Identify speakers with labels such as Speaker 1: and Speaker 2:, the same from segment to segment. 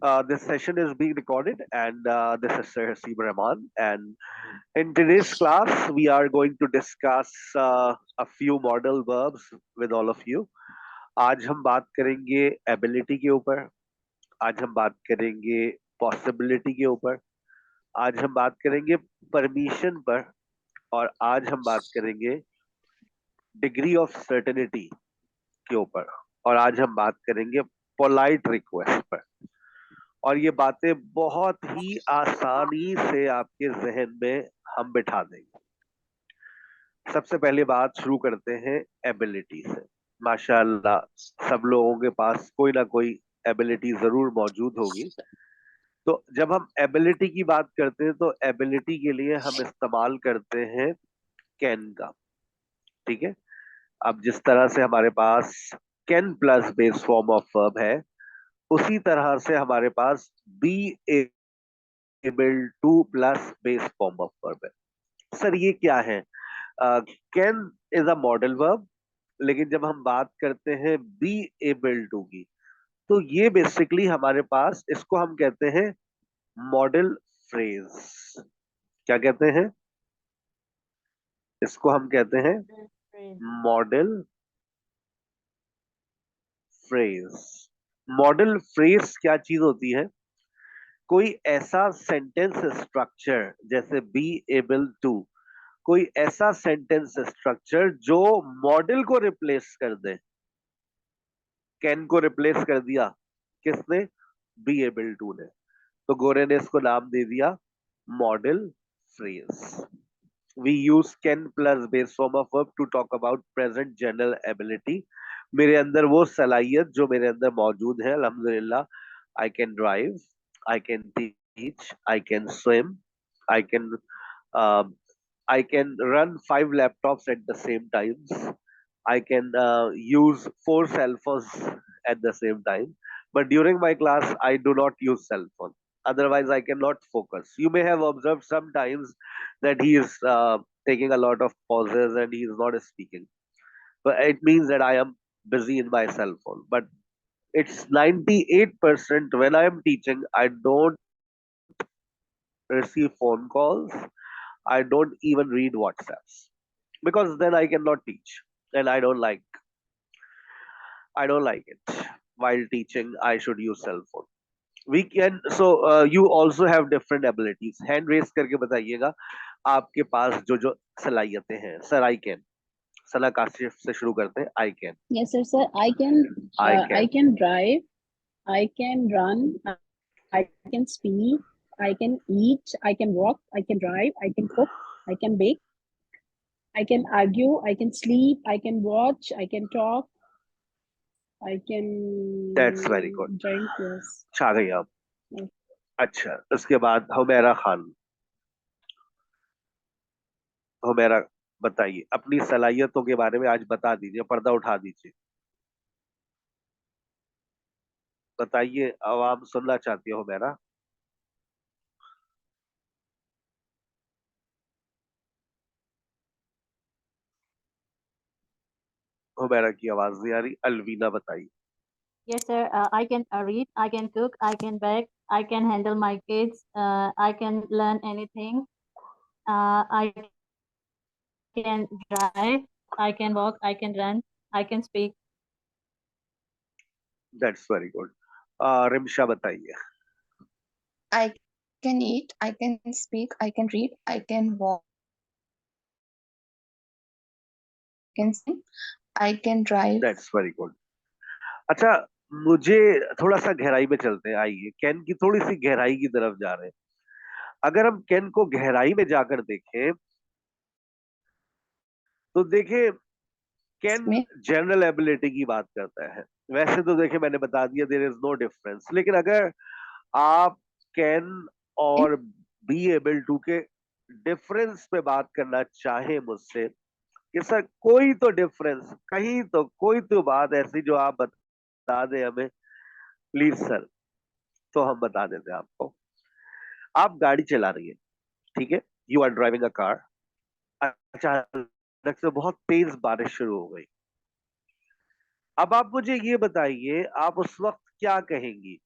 Speaker 1: This session is being recorded, and this is Sir Haseeb Rahman. And in today's class, we are going to discuss a few modal verbs with all of you. आज हम बात करेंगे ability के ऊपर, आज हम बात करेंगे पॉसिबिलिटी के ऊपर, आज हम बात करेंगे परमिशन पर, और आज हम बात करेंगे डिग्री ऑफ सर्टेनिटी के ऊपर, और आज हम बात करेंगे पोलाइट रिक्वेस्ट पर। और ये बातें बहुत ही आसानी से आपके जहन में हम बिठा देंगे। सबसे पहले बात शुरू करते हैं एबिलिटी से। माशाअल्लाह सब लोगों के पास कोई ना कोई एबिलिटी जरूर मौजूद होगी। तो जब हम एबिलिटी की बात करते हैं तो एबिलिटी के लिए हम इस्तेमाल करते हैं कैन का। ठीक है, अब जिस तरह से हमारे पास can plus base form of verb है, उसी तरह से हमारे पास be able to plus base form of verb है। सर ये क्या है? Can is a modal verb, लेकिन जब हम बात करते हैं बी एबल टू की, तो ये बेसिकली हमारे पास, इसको हम कहते हैं मॉडल फ्रेज। क्या कहते हैं इसको? हम कहते हैं मॉडल फ्रेज। मॉडल फ्रेज क्या चीज होती है? कोई ऐसा सेंटेंस स्ट्रक्चर, जैसे बी एबल टू, कोई ऐसा सेंटेंस स्ट्रक्चर जो मॉडल को रिप्लेस कर दे। कैन को रिप्लेस कर दिया किसने? बी एबल टू ने। तो गोरे ने इसको नाम दे दिया model phrase. We use can plus base form of verb to talk about present general ability. मेरे अंदर वो सलाहियत जो मेरे अंदर मौजूद है, अल्हम्दुलिल्लाह। I can drive, I can teach, I can swim, I can I can run 5 laptops at the same times. I can use 4 cell phones at the same time. But during my class, I do not use cell phone. Otherwise, I cannot focus. You may have observed sometimes that he is taking a lot of pauses and he is not speaking. But it means that I am busy in my cell phone. But it's 98% when I am teaching, I don't receive phone calls. I don't even read WhatsApps, because then I cannot teach, and I don't like it. While teaching, I should use cell phone. We can, so you also have different abilities. Hand raise करके बताइएगा आपके पास जो जो सलाहियतें हैं। Sir I can, सला काशिफ से शुरू करते हैं। I can,
Speaker 2: Yes, sir. I
Speaker 1: I
Speaker 2: I
Speaker 1: can,
Speaker 2: can drive. I can run. I can speak. I can eat. I can walk. I can drive. I can cook. I can bake. I can argue. I can sleep. I can watch. I can talk. I
Speaker 1: that's very
Speaker 2: can
Speaker 1: good.
Speaker 2: drink. Yes.
Speaker 1: छा गई आप।
Speaker 2: Yes.
Speaker 1: अच्छा, उसके बाद हुमैरा खान। हुमैरा बताइए अपनी सलाहियतों के बारे में, आज बता दीजिए, पर्दा उठा दीजिए, बताइए, आवाम सुनना चाहती हो हुमैरा। हुमैरा की आवाज नहीं आ रही। अलवीना बताइए।
Speaker 3: Yes, sir. I can read, I can cook, I can bake, I can handle my kids, I can learn anything. I can drive, I can walk, I can run, I can speak.
Speaker 1: That's very good. Rimsha बताइए।
Speaker 4: I can eat, I can speak, I can read, I can walk, I can sing, I can drive.
Speaker 1: That's very good. अच्छा, मुझे थोड़ा सा गहराई में चलते हैं। आइए, कैन की थोड़ी सी गहराई की तरफ जा रहे हैं। अगर हम कैन को गहराई में जाकर देखें तो देखें, कैन
Speaker 4: इसमें
Speaker 1: जनरल एबिलिटी की बात करता है। वैसे तो देखें, मैंने बता दिया देयर इज नो डिफरेंस, लेकिन अगर आप कैन और बी एबल टू के डिफरेंस पे बात करना चाहे मुझसे कि सर कोई तो डिफरेंस, कहीं तो कोई तो बात ऐसी जो आप बता दें हमें, प्लीज सर, तो हम बता देते हैं आपको। आप गाड़ी चला रही है, ठीक है, you are driving a car. अचानक से बहुत तेज बारिश शुरू हो गई। अब आप मुझे ये बताइए, आप उस वक्त क्या कहेंगी?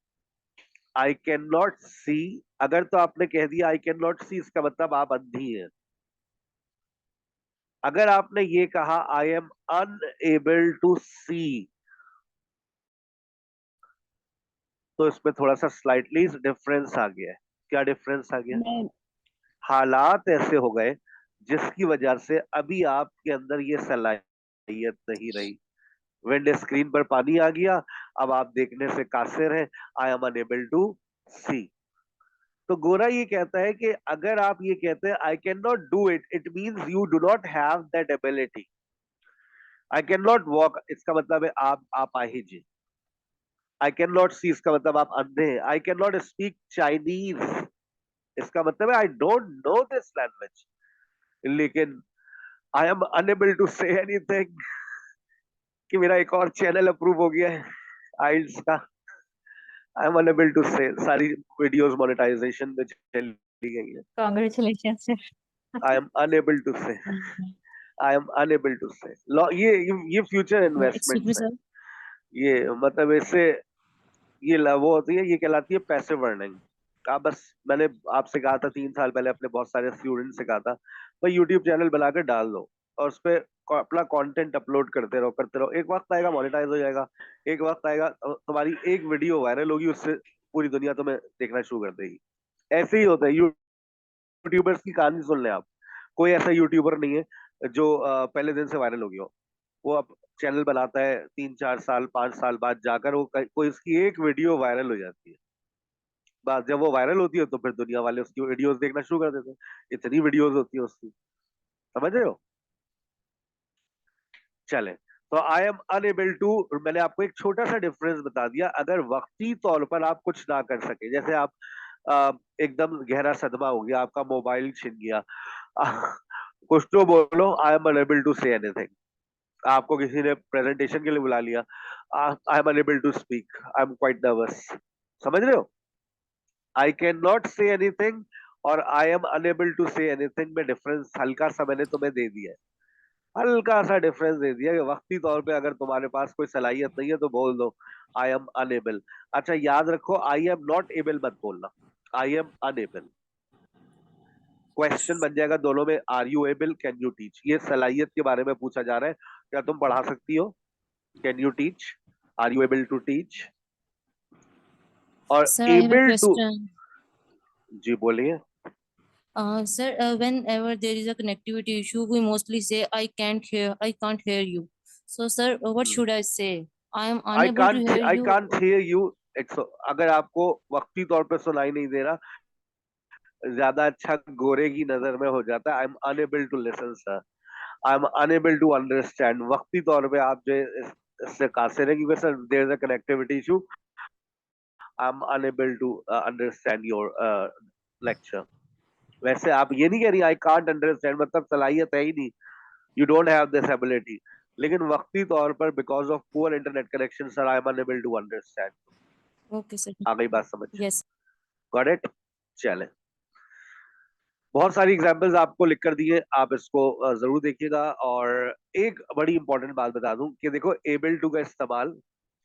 Speaker 1: आई कैन नॉट सी, अगर तो आपने कह दिया आई कैन नॉट सी, इसका मतलब आप अंधी हैं। अगर आपने ये कहा आई एम अनएबल टू सी, तो इसमें थोड़ा सा स्लाइटली डिफरेंस आ गया है। क्या डिफरेंस आ गया?
Speaker 2: मैं
Speaker 1: हालात ऐसे हो गए जिसकी वजह से अभी आपके अंदर ये सलाहियत नहीं रही। विंड स्क्रीन पर पानी आ गया, अब आप देखने से कासिर हैं, आई एम अनएबल टू सी। तो गोरा ये कहता है कि अगर आप ये कहते हैं I can not do it, it means you do not have that ability. I can not walk, इसका मतलब है आप अपाहिज। आई कैन नॉट सी, इसका मतलब आप अंधे हैं। I can not speak Chinese, इसका मतलब है I don't know this language. लेकिन I am unable to say anything, कि मेरा एक और चैनल अप्रूव हो गया है आइल्स का। आई एम अनएबल टू से, सारी वीडियोस मोनेटाइजेशन में चली गई है।
Speaker 3: Congratulations, sir.
Speaker 1: I am unable to say, I am unable to say. ये फ्यूचर
Speaker 5: Excuse me,
Speaker 1: इन्वेस्टमेंट्स है।
Speaker 5: sir.
Speaker 1: ये मतलब इससे ये वो होती है, ये कहलाती है पैसिव अर्निंग। आप बस, मैंने आपसे कहा था 3 साल पहले, अपने बहुत सारे स्टूडेंट से कहा था भाई यूट्यूब चैनल बनाकर डाल दो और उस पर अपना कंटेंट अपलोड करते रहो करते रहो, एक वक्त आएगा मोनेटाइज हो जाएगा। एक वक्त आएगा तुम्हारी एक वीडियो वायरल होगी, उससे पूरी दुनिया तुम्हें देखना शुरू कर देगी। ऐसे ही होता है। यूट्यूबर्स की कहानी सुन लें आप, कोई ऐसा यूट्यूबर नहीं है जो पहले दिन से वायरल हो गया हो। वो अब चैनल बनाता है, 3 4 साल 5 साल बाद जाकर वो कोई उसकी एक वीडियो वायरल हो जाती है। बस जब वो वायरल होती है तो फिर दुनिया वाले उसकी वीडियोस देखना शुरू कर देते हैं। इतनी वीडियोस होती है उसकी, समझ रहे हो? चले, तो आई एम अनएबल टू, मैंने आपको एक छोटा सा डिफरेंस बता दिया। अगर वक्ती तौर पर आप कुछ ना कर सके, जैसे आप एकदम गहरा सदमा हो गया, आपका मोबाइल छिन गया, कुछ तो बोलो, I am unable to say anything. आपको किसी ने प्रेजेंटेशन के लिए बुला लिया, I am unable to speak, I am quite nervous. समझ रहे हो? I can not say anything और I am unable to say anything में डिफरेंस हल्का सा मैंने तुम्हें दे दिया है। हल्का सा डिफरेंस दे दिया कि वक्ती तौर पे अगर तुम्हारे पास कोई सलाहियत नहीं है तो बोल दो आई एम अनएबल। अच्छा याद रखो, आई एम नॉट एबल मत बोलना, आई एम अनएबल। क्वेश्चन बन जाएगा दोनों में, are you able, can you teach. ये सलाहियत के बारे में पूछा जा रहा है, क्या तुम पढ़ा सकती हो? Can you teach, are you able to teach. और
Speaker 5: Sir, I have a
Speaker 1: able to,
Speaker 5: question.
Speaker 1: जी बोलिए।
Speaker 5: Sir, whenever there is a connectivity issue, we mostly say, I can't hear you. So, sir, what should I say? I am unable to hear
Speaker 1: I
Speaker 5: you.
Speaker 1: Can't hear you. अगर आपको वक्ती तौर पे सुनाई नहीं दे रहा, ज्यादा अच्छा गोरे की नजर में हो जाता है, I am unable to listen sir, I am unable to understand. वक्ती तौर पे आप जो इससे कासिर है, क्योंकि sir there is a connectivity issue, I am unable to understand your lecture. वैसे आप ये नहीं कह रही आई कांट अंडरस्टैंड, मतलब सलाहियत है ही नहीं, you don't have this ability. लेकिन वक्ती तौर पर because of poor internet connection sir, I am unable to understand.
Speaker 5: Okay, sir.
Speaker 1: आ गई बात समझ?
Speaker 5: Yes.
Speaker 1: Got it? चले, बहुत सारी एग्जांपल्स आपको लिख कर दिए, आप इसको जरूर देखिएगा। और एक बड़ी इंपॉर्टेंट बात बता दूं कि देखो, एबल टू का इस्तेमाल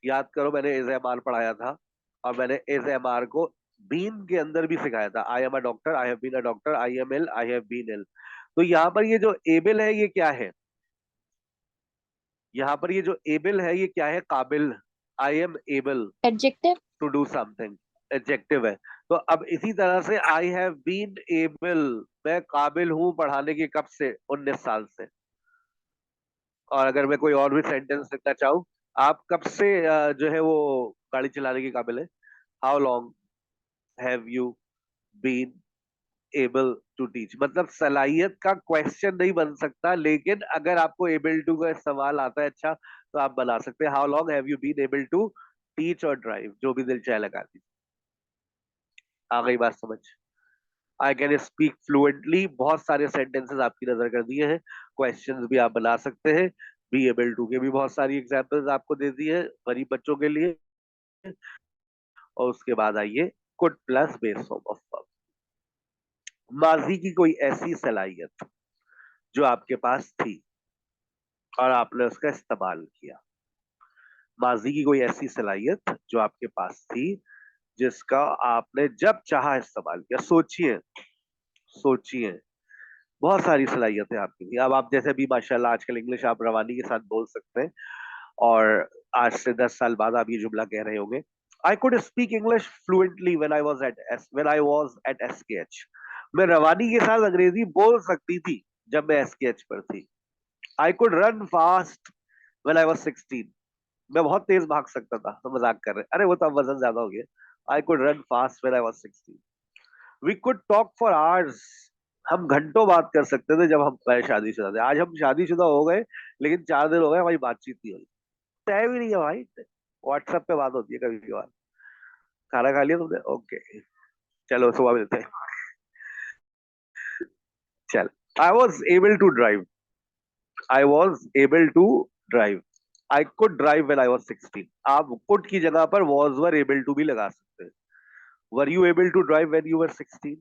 Speaker 1: याद करो, मैंने एज एम आर पढ़ाया था और मैंने एज एम आर को बीन के अंदर भी सिखाया था। I am a doctor, I have been a doctor, I am ill, I have been ill. तो यहाँ पर ये जो एबल है ये क्या है? यहाँ पर ये जो एबल है ये क्या है? काबिल। I am able
Speaker 4: Adjective.
Speaker 1: To do something, adjective है। तो अब इसी तरह से आई हैव बीन एबल, मैं काबिल हूं पढ़ाने की, कब से? 19 साल से। और अगर मैं कोई और भी सेंटेंस लिखना चाहूँ, आप कब से जो है वो गाड़ी चलाने की काबिल है? How long have you been able to teach. मतलब सलाहियत का क्वेश्चन नहीं बन सकता, लेकिन अगर आपको एबल टू का सवाल आता है अच्छा, तो आप बना सकते हैं how long have you been able to teach और ड्राइव, जो भी दिल चाहे लगा दीजिए। आ गई बात समझ? आई कैन स्पीक फ्लुएंटली, बहुत सारे सेंटेंसेस आपकी नजर कर दिए हैं, क्वेश्चंस भी आप बना सकते हैं। बी एबल टू के भी बहुत सारी एग्जांपल्स आपको दे दी है गरीब बच्चों के लिए। और उसके बाद आइए, could plus base form of verb. माजी की कोई ऐसी सलाहियत जो आपके पास थी और आपने उसका इस्तेमाल किया। माजी की कोई ऐसी सलाहियत जो आपके पास थी जिसका आपने जब चाहा इस्तेमाल किया। सोचिए, सोचिए, बहुत सारी सलाहियतें आपकी थी। अब आप जैसे भी माशाल्लाह आजकल इंग्लिश आप रवानी के साथ बोल सकते हैं, और आज से 10 साल बाद आप ये जुमला कह रहे होंगे, I could speak English fluently when I was at SKH। मैं रवानी के साथ अंग्रेजी बोल सकती थी जब मैं SKH पर थी। आई could run fast when I was 16। मैं बहुत तेज भाग सकता था। तो मजाक कर रहे हैं, अरे वो तो अब वजन ज्यादा हो गया। I could run fast when I was 16। We could talk for hours. हम घंटों बात कर सकते थे जब हम पहले शादीशुदा थे। आज हम शादीशुदा हो गए, लेकिन 4 दिन हो गए हमारी बातचीत नहीं हुई। टाइम ही नहीं है भाई। व्हाट्सएप पे बात होती है कभी कभार। खाना खा लिया तुमने? ओके, चलो सुबह मिलते हैं। चल, I was able to drive. I was able to drive. I could drive when I was 16। आप कुड की जगह पर was वर एबल टू भी लगा सकते हैं। Were you able to drive when you were 16?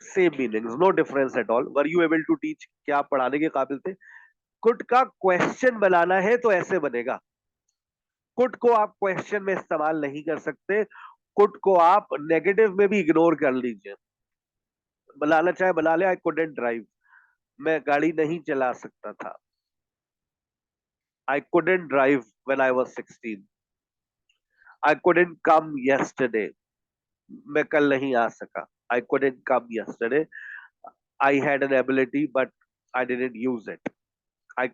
Speaker 1: Same meanings, no difference at all. Were you able to teach? क्या आप पढ़ाने के काबिल थे? कुड का क्वेश्चन बनाना है तो ऐसे बनेगा। कुड को आप क्वेश्चन में इस्तेमाल नहीं कर सकते। कुड को आप नेगेटिव में भी इग्नोर कर लीजिए। बनाना चाहे बना ले। आई कुडंट ड्राइव, मैं गाड़ी नहीं चला सकता था। I couldn't drive when I was 16। I couldn't come yesterday, मैं कल नहीं आ सका। I couldn't come yesterday. I had an ability but I didn't use it. I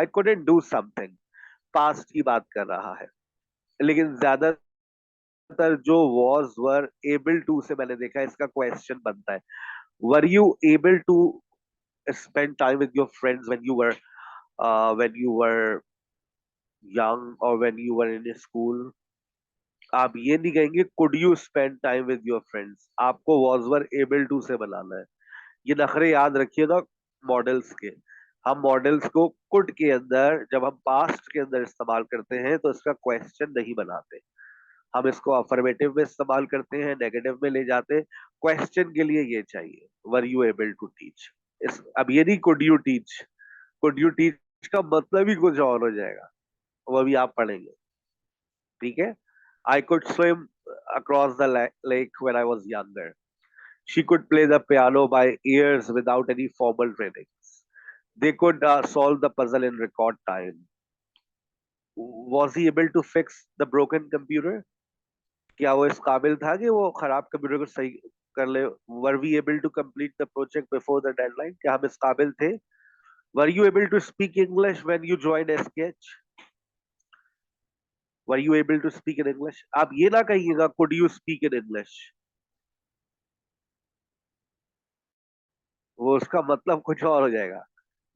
Speaker 1: couldn't do something. Past की बात कर रहा है। लेकिन ज्यादातर जो was वर एबल टू से मैंने देखा है, इसका क्वेश्चन बनता है। Were you able to spend time with your friends when you were young or when you were in school? आप ये नहीं कहेंगे could you spend time with your friends. आपको was वर एबल टू से बनाना है। ये नखरे याद रखिएगा मॉडल्स के। हम मॉडल्स को कुड के अंदर, जब हम पास्ट के अंदर इस्तेमाल करते हैं, तो इसका क्वेश्चन नहीं बनाते। हम इसको अफर्मेटिव में इस्तेमाल करते हैं, नेगेटिव में ले जाते हैं। क्वेश्चन के लिए ये चाहिए, were you able to teach. अब ये नहीं could you teach. Could you teach का मतलब ही कुछ और हो जाएगा, वो भी आप पढ़ेंगे। ठीक है। I could swim across the lake when I was younger. She could play the piano by ears without any formal training. They could solve the puzzle in record time. was he able to fix the broken computer? क्या वो इस काबिल था कि वो खराब computer को सही कर ले? Were we able to complete the project before the deadline? क्या हम इस काबिल थे? Were you able to speak English when you join SKH? Were you able to speak in English? आप ये ना कहिएगा could you speak in English, वो उसका मतलब कुछ और हो जाएगा।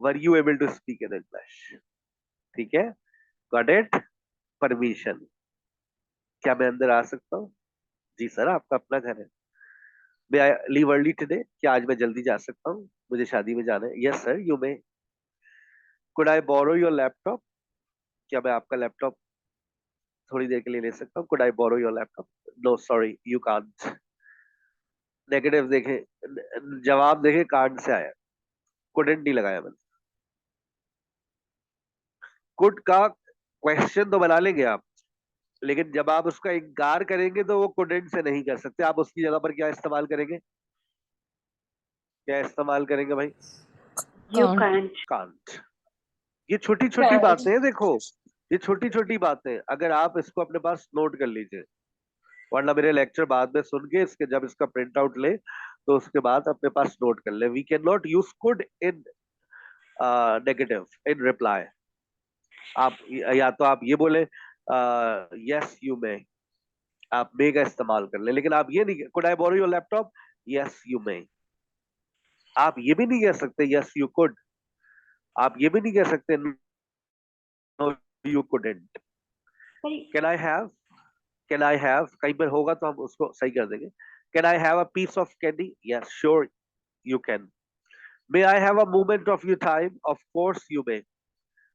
Speaker 1: Were you able to speak in English? ठीक है, गॉट इट? परमिशन। क्या मैं अंदर आ सकता हूँ? जी सर, आपका अपना घर है। मे आई लीव अर्ली टुडे? क्या आज मैं जल्दी जा सकता हूँ? मुझे शादी में जाना है। Yes sir, you may. Could I borrow your laptop? क्या मैं आपका लैपटॉप थोड़ी देर के लिए ले सकता हूँ? Could I borrow your laptop? No sorry, you can't. Negative देखें, जवाब देखें, कांट से आया, कुडंट नहीं लगाया मैंने। कुड का क्वेश्चन तो बना लेंगे आप, लेकिन जब आप उसका इनकार करेंगे तो वो कुडंट से नहीं कर सकते। आप उसकी जगह पर क्या इस्तेमाल करेंगे? क्या इस्तेमाल करेंगे भाई?
Speaker 5: Can't.
Speaker 1: कांट। ये छोटी छोटी बातें हैं, देखो, ये छोटी छोटी बातें। अगर आप इसको अपने पास नोट कर लीजिए, वरना मेरे लेक्चर बाद में सुन के इसके जब इसका प्रिंट आउट ले तो उसके बाद अपने पास नोट कर ले। We can not use could in negative in reply. आप या तो आप ये बोले यस यू मे, आप मे का इस्तेमाल कर ले, लेकिन आप ये नहीं, could I borrow your laptop? Yes you may. आप ये भी नहीं कह सकते यस यू कुड। आप ये भी नहीं कह सकते no you couldn't. Can I have? Can I have कहीं पर होगा तो हम उसको सही कर देंगे। Can I have a piece of candy? Yes sure you can. May I have a moment of your time? Of course you may.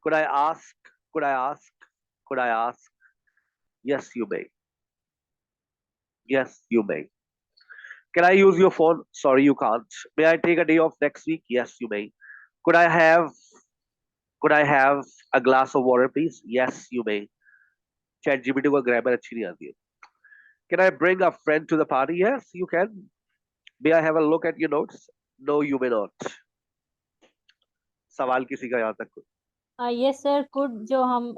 Speaker 1: Could I ask? Could I ask? Could I ask? Yes, you may. Yes, you may. Can I use your phone? Sorry, you can't. May I take a day off next week? Yes, you may. Could I have? Could I have a glass of water, please? Yes, you may. ChatGPT को grammar अच्छी नहीं आती है। Can I bring a friend to the party? Yes, you can. May I have a look at your notes? No, you may not. सवाल किसी का यहाँ तक?
Speaker 3: यस सर, कुड जो हम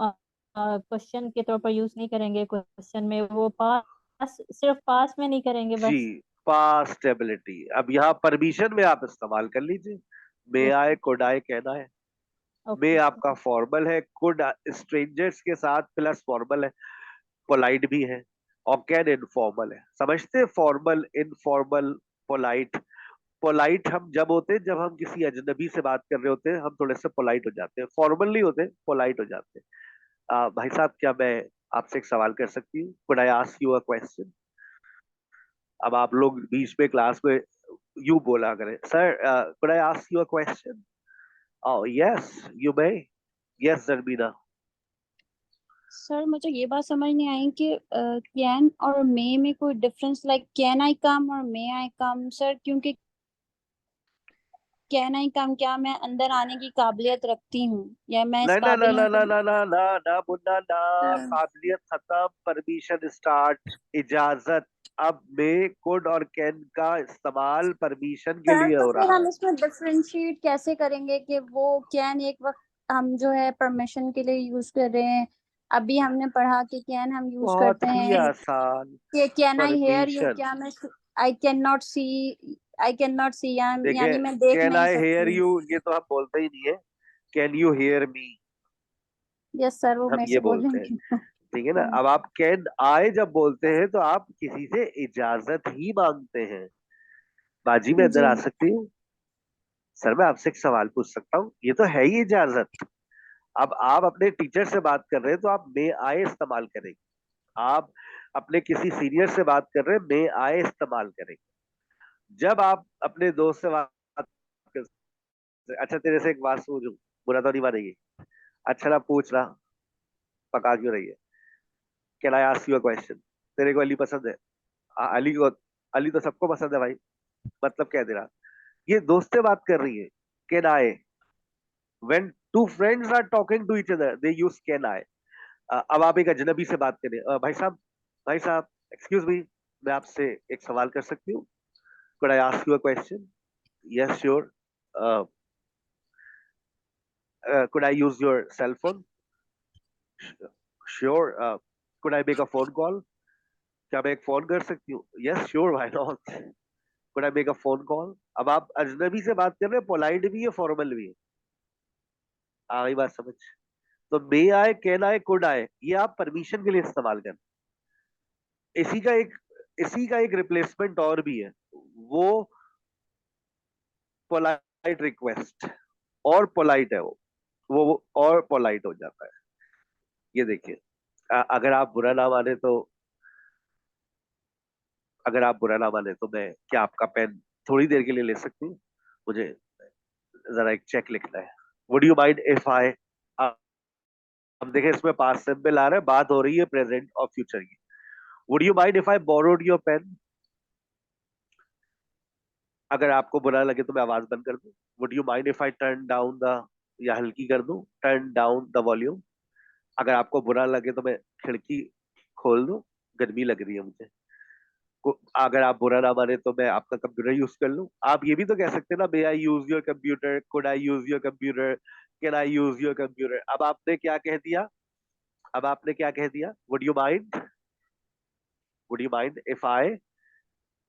Speaker 3: क्वेश्चन के तौर पर यूज नहीं करेंगे क्वेश्चन में, वो पास, सिर्फ पास में नहीं करेंगे
Speaker 1: जी,
Speaker 3: बस।
Speaker 1: Past ability. अब यहाँ परमिशन में आप इस्तेमाल कर लीजिए। मे आई, कुड आई, कैन आई। मे आपका फॉर्मल है, कुड स्ट्रेंजर्स के साथ प्लस फॉर्मल है, पोलाइट भी है, और कैन इनफॉर्मल है। समझते? Formal, informal, polite. पोलाइट हम जब होते हैं जब हम किसी अजनबी से बात कर रहे होते हैं, हम थोड़े से पोलाइट हो जाते हैं। फॉर्मल नहीं होते, पोलाइट हो जाते हैं। भाई साहब, क्या मैं आपसे एक सवाल कर सकती हूँ? Could I ask you a question? अब आप लोग बीच में क्लास में यू बोला करें, sir could I ask you a question? Oh yes you may. Yes Zarbina.
Speaker 6: Sir मुझे ये बात समझ नहीं आई कि कैन और मे में कोई डिफरेंस, लाइक कैन आई कम और मे आई कम सर, क्योंकि कैन आई कम क्या मैं अंदर आने की काबिलियत रखती हूँ या मैं इस
Speaker 1: ना ना ना
Speaker 6: काबिल
Speaker 1: ना
Speaker 6: हूँ
Speaker 1: ना
Speaker 6: कि
Speaker 1: ना ना ना ना मुन्ना ना।
Speaker 6: सर
Speaker 1: काबिलियत खत्म, परमिशन स्टार्ट, इजाजत। अब मे, कुड और कैन का इस्तेमाल परमिशन के लिए
Speaker 6: तो
Speaker 1: हो
Speaker 6: फिर
Speaker 1: रहा
Speaker 6: हम
Speaker 1: है।
Speaker 6: इसमें डिफरेंशिएट कैसे करेंगे कि वो कैन एक वक्त हम जो है परमिशन के लिए यूज कर रहे हैं, अभी हमने पढ़ा कि कैन हम यूज
Speaker 1: बहुत
Speaker 6: करते
Speaker 1: ही
Speaker 6: हैं
Speaker 1: आसान।
Speaker 6: कि can I hear you,
Speaker 1: permission.
Speaker 6: क्या मैं I can not see, I can not see
Speaker 1: देखिए,
Speaker 6: यानी मैं देख
Speaker 1: कैन
Speaker 6: नहीं
Speaker 1: आई हेयर
Speaker 6: सकती।
Speaker 1: यू ये तो हम बोलते ही नहीं है। Can you hear me,
Speaker 6: yes sir, वो
Speaker 1: हम
Speaker 6: मेरे
Speaker 1: ये
Speaker 6: से
Speaker 1: बोलते हैं।
Speaker 6: बोलेंगे।
Speaker 1: ठीक है ना? अब आप कैन आई जब बोलते हैं तो आप किसी से इजाजत ही मांगते हैं। बाजी, मैं अंदर
Speaker 6: जी
Speaker 1: आ सकती हूँ? सर, मैं आपसे एक सवाल पूछ सकता हूँ? ये तो है ही इजाजत। अब आप अपने टीचर से बात कर रहे हैं तो आप मे आए इस्तेमाल करेंगे। आप अपने किसी सीनियर से बात कर रहे हैं, मे आए इस्तेमाल करेंगे। जब आप अपने दोस्त से बात कर, अच्छा तेरे से एक बात पूछूं, बुरा तो नहीं मानेगी? अच्छा ना, पूछ रहा, पका क्यों रही है? Can I ask you a question? तेरे को अली पसंद है? अली को, अली तो सबको पसंद है भाई। मतलब कह दे रहा, ये दोस्त से बात कर रही है। Can I, when two friends are talking to each other they use can I. अब आप एक अजनबी से बात करें, भाई साहब, भाई साहब, एक्सक्यूज मी, मैं आपसे एक सवाल कर सकती हूँ? Could I ask you a question? Yes sure. Could I use your cell phone? Sure. Could I make a phone call? क्या मैं एक फोन कर सकती हूँ? Yes sure, why not. Could I make a phone call? अब आप अजनबी से बात कर रहे हैं, पोलाइट भी है, फॉर्मल भी है। आ गई बात समझ? तो मे आए, कैन आए, कुड आए, ये आप परमिशन के लिए इस्तेमाल कर। इसी का एक इसी का एक रिप्लेसमेंट और भी है, वो पोलाइट रिक्वेस्ट। और पोलाइट है वो और पोलाइट हो जाता है। ये देखिए, अगर आप बुरा ना माने तो, अगर आप बुरा ना माने तो मैं क्या आपका पेन थोड़ी देर के लिए ले सकती हूँ? मुझे जरा एक चेक लिखना है। वुड यू माइंड इफ आई, अब देखें इसमें पास्ट सिंपल आ रहा है, बात हो रही है प्रेजेंट और फ्यूचर की। Would you mind if I borrowed your pen? अगर आपको बुरा लगे तो मैं आवाज बंद कर दूं। Would you mind if I turn down the, या हल्की कर दूं, टर्न डाउन द वॉल्यूम? अगर आपको बुरा लगे तो मैं खिड़की खोल दूं, गर्मी लग रही है मुझे। अगर आप बुरा ना माने तो मैं आपका कंप्यूटर यूज कर लूं। आप ये भी तो कह सकते हैं ना, may I use your computer? Could I use your computer? Can I use your computer? अब आपने क्या कह दिया? अब आपने क्या कह दिया? Would you mind, would you mind if I,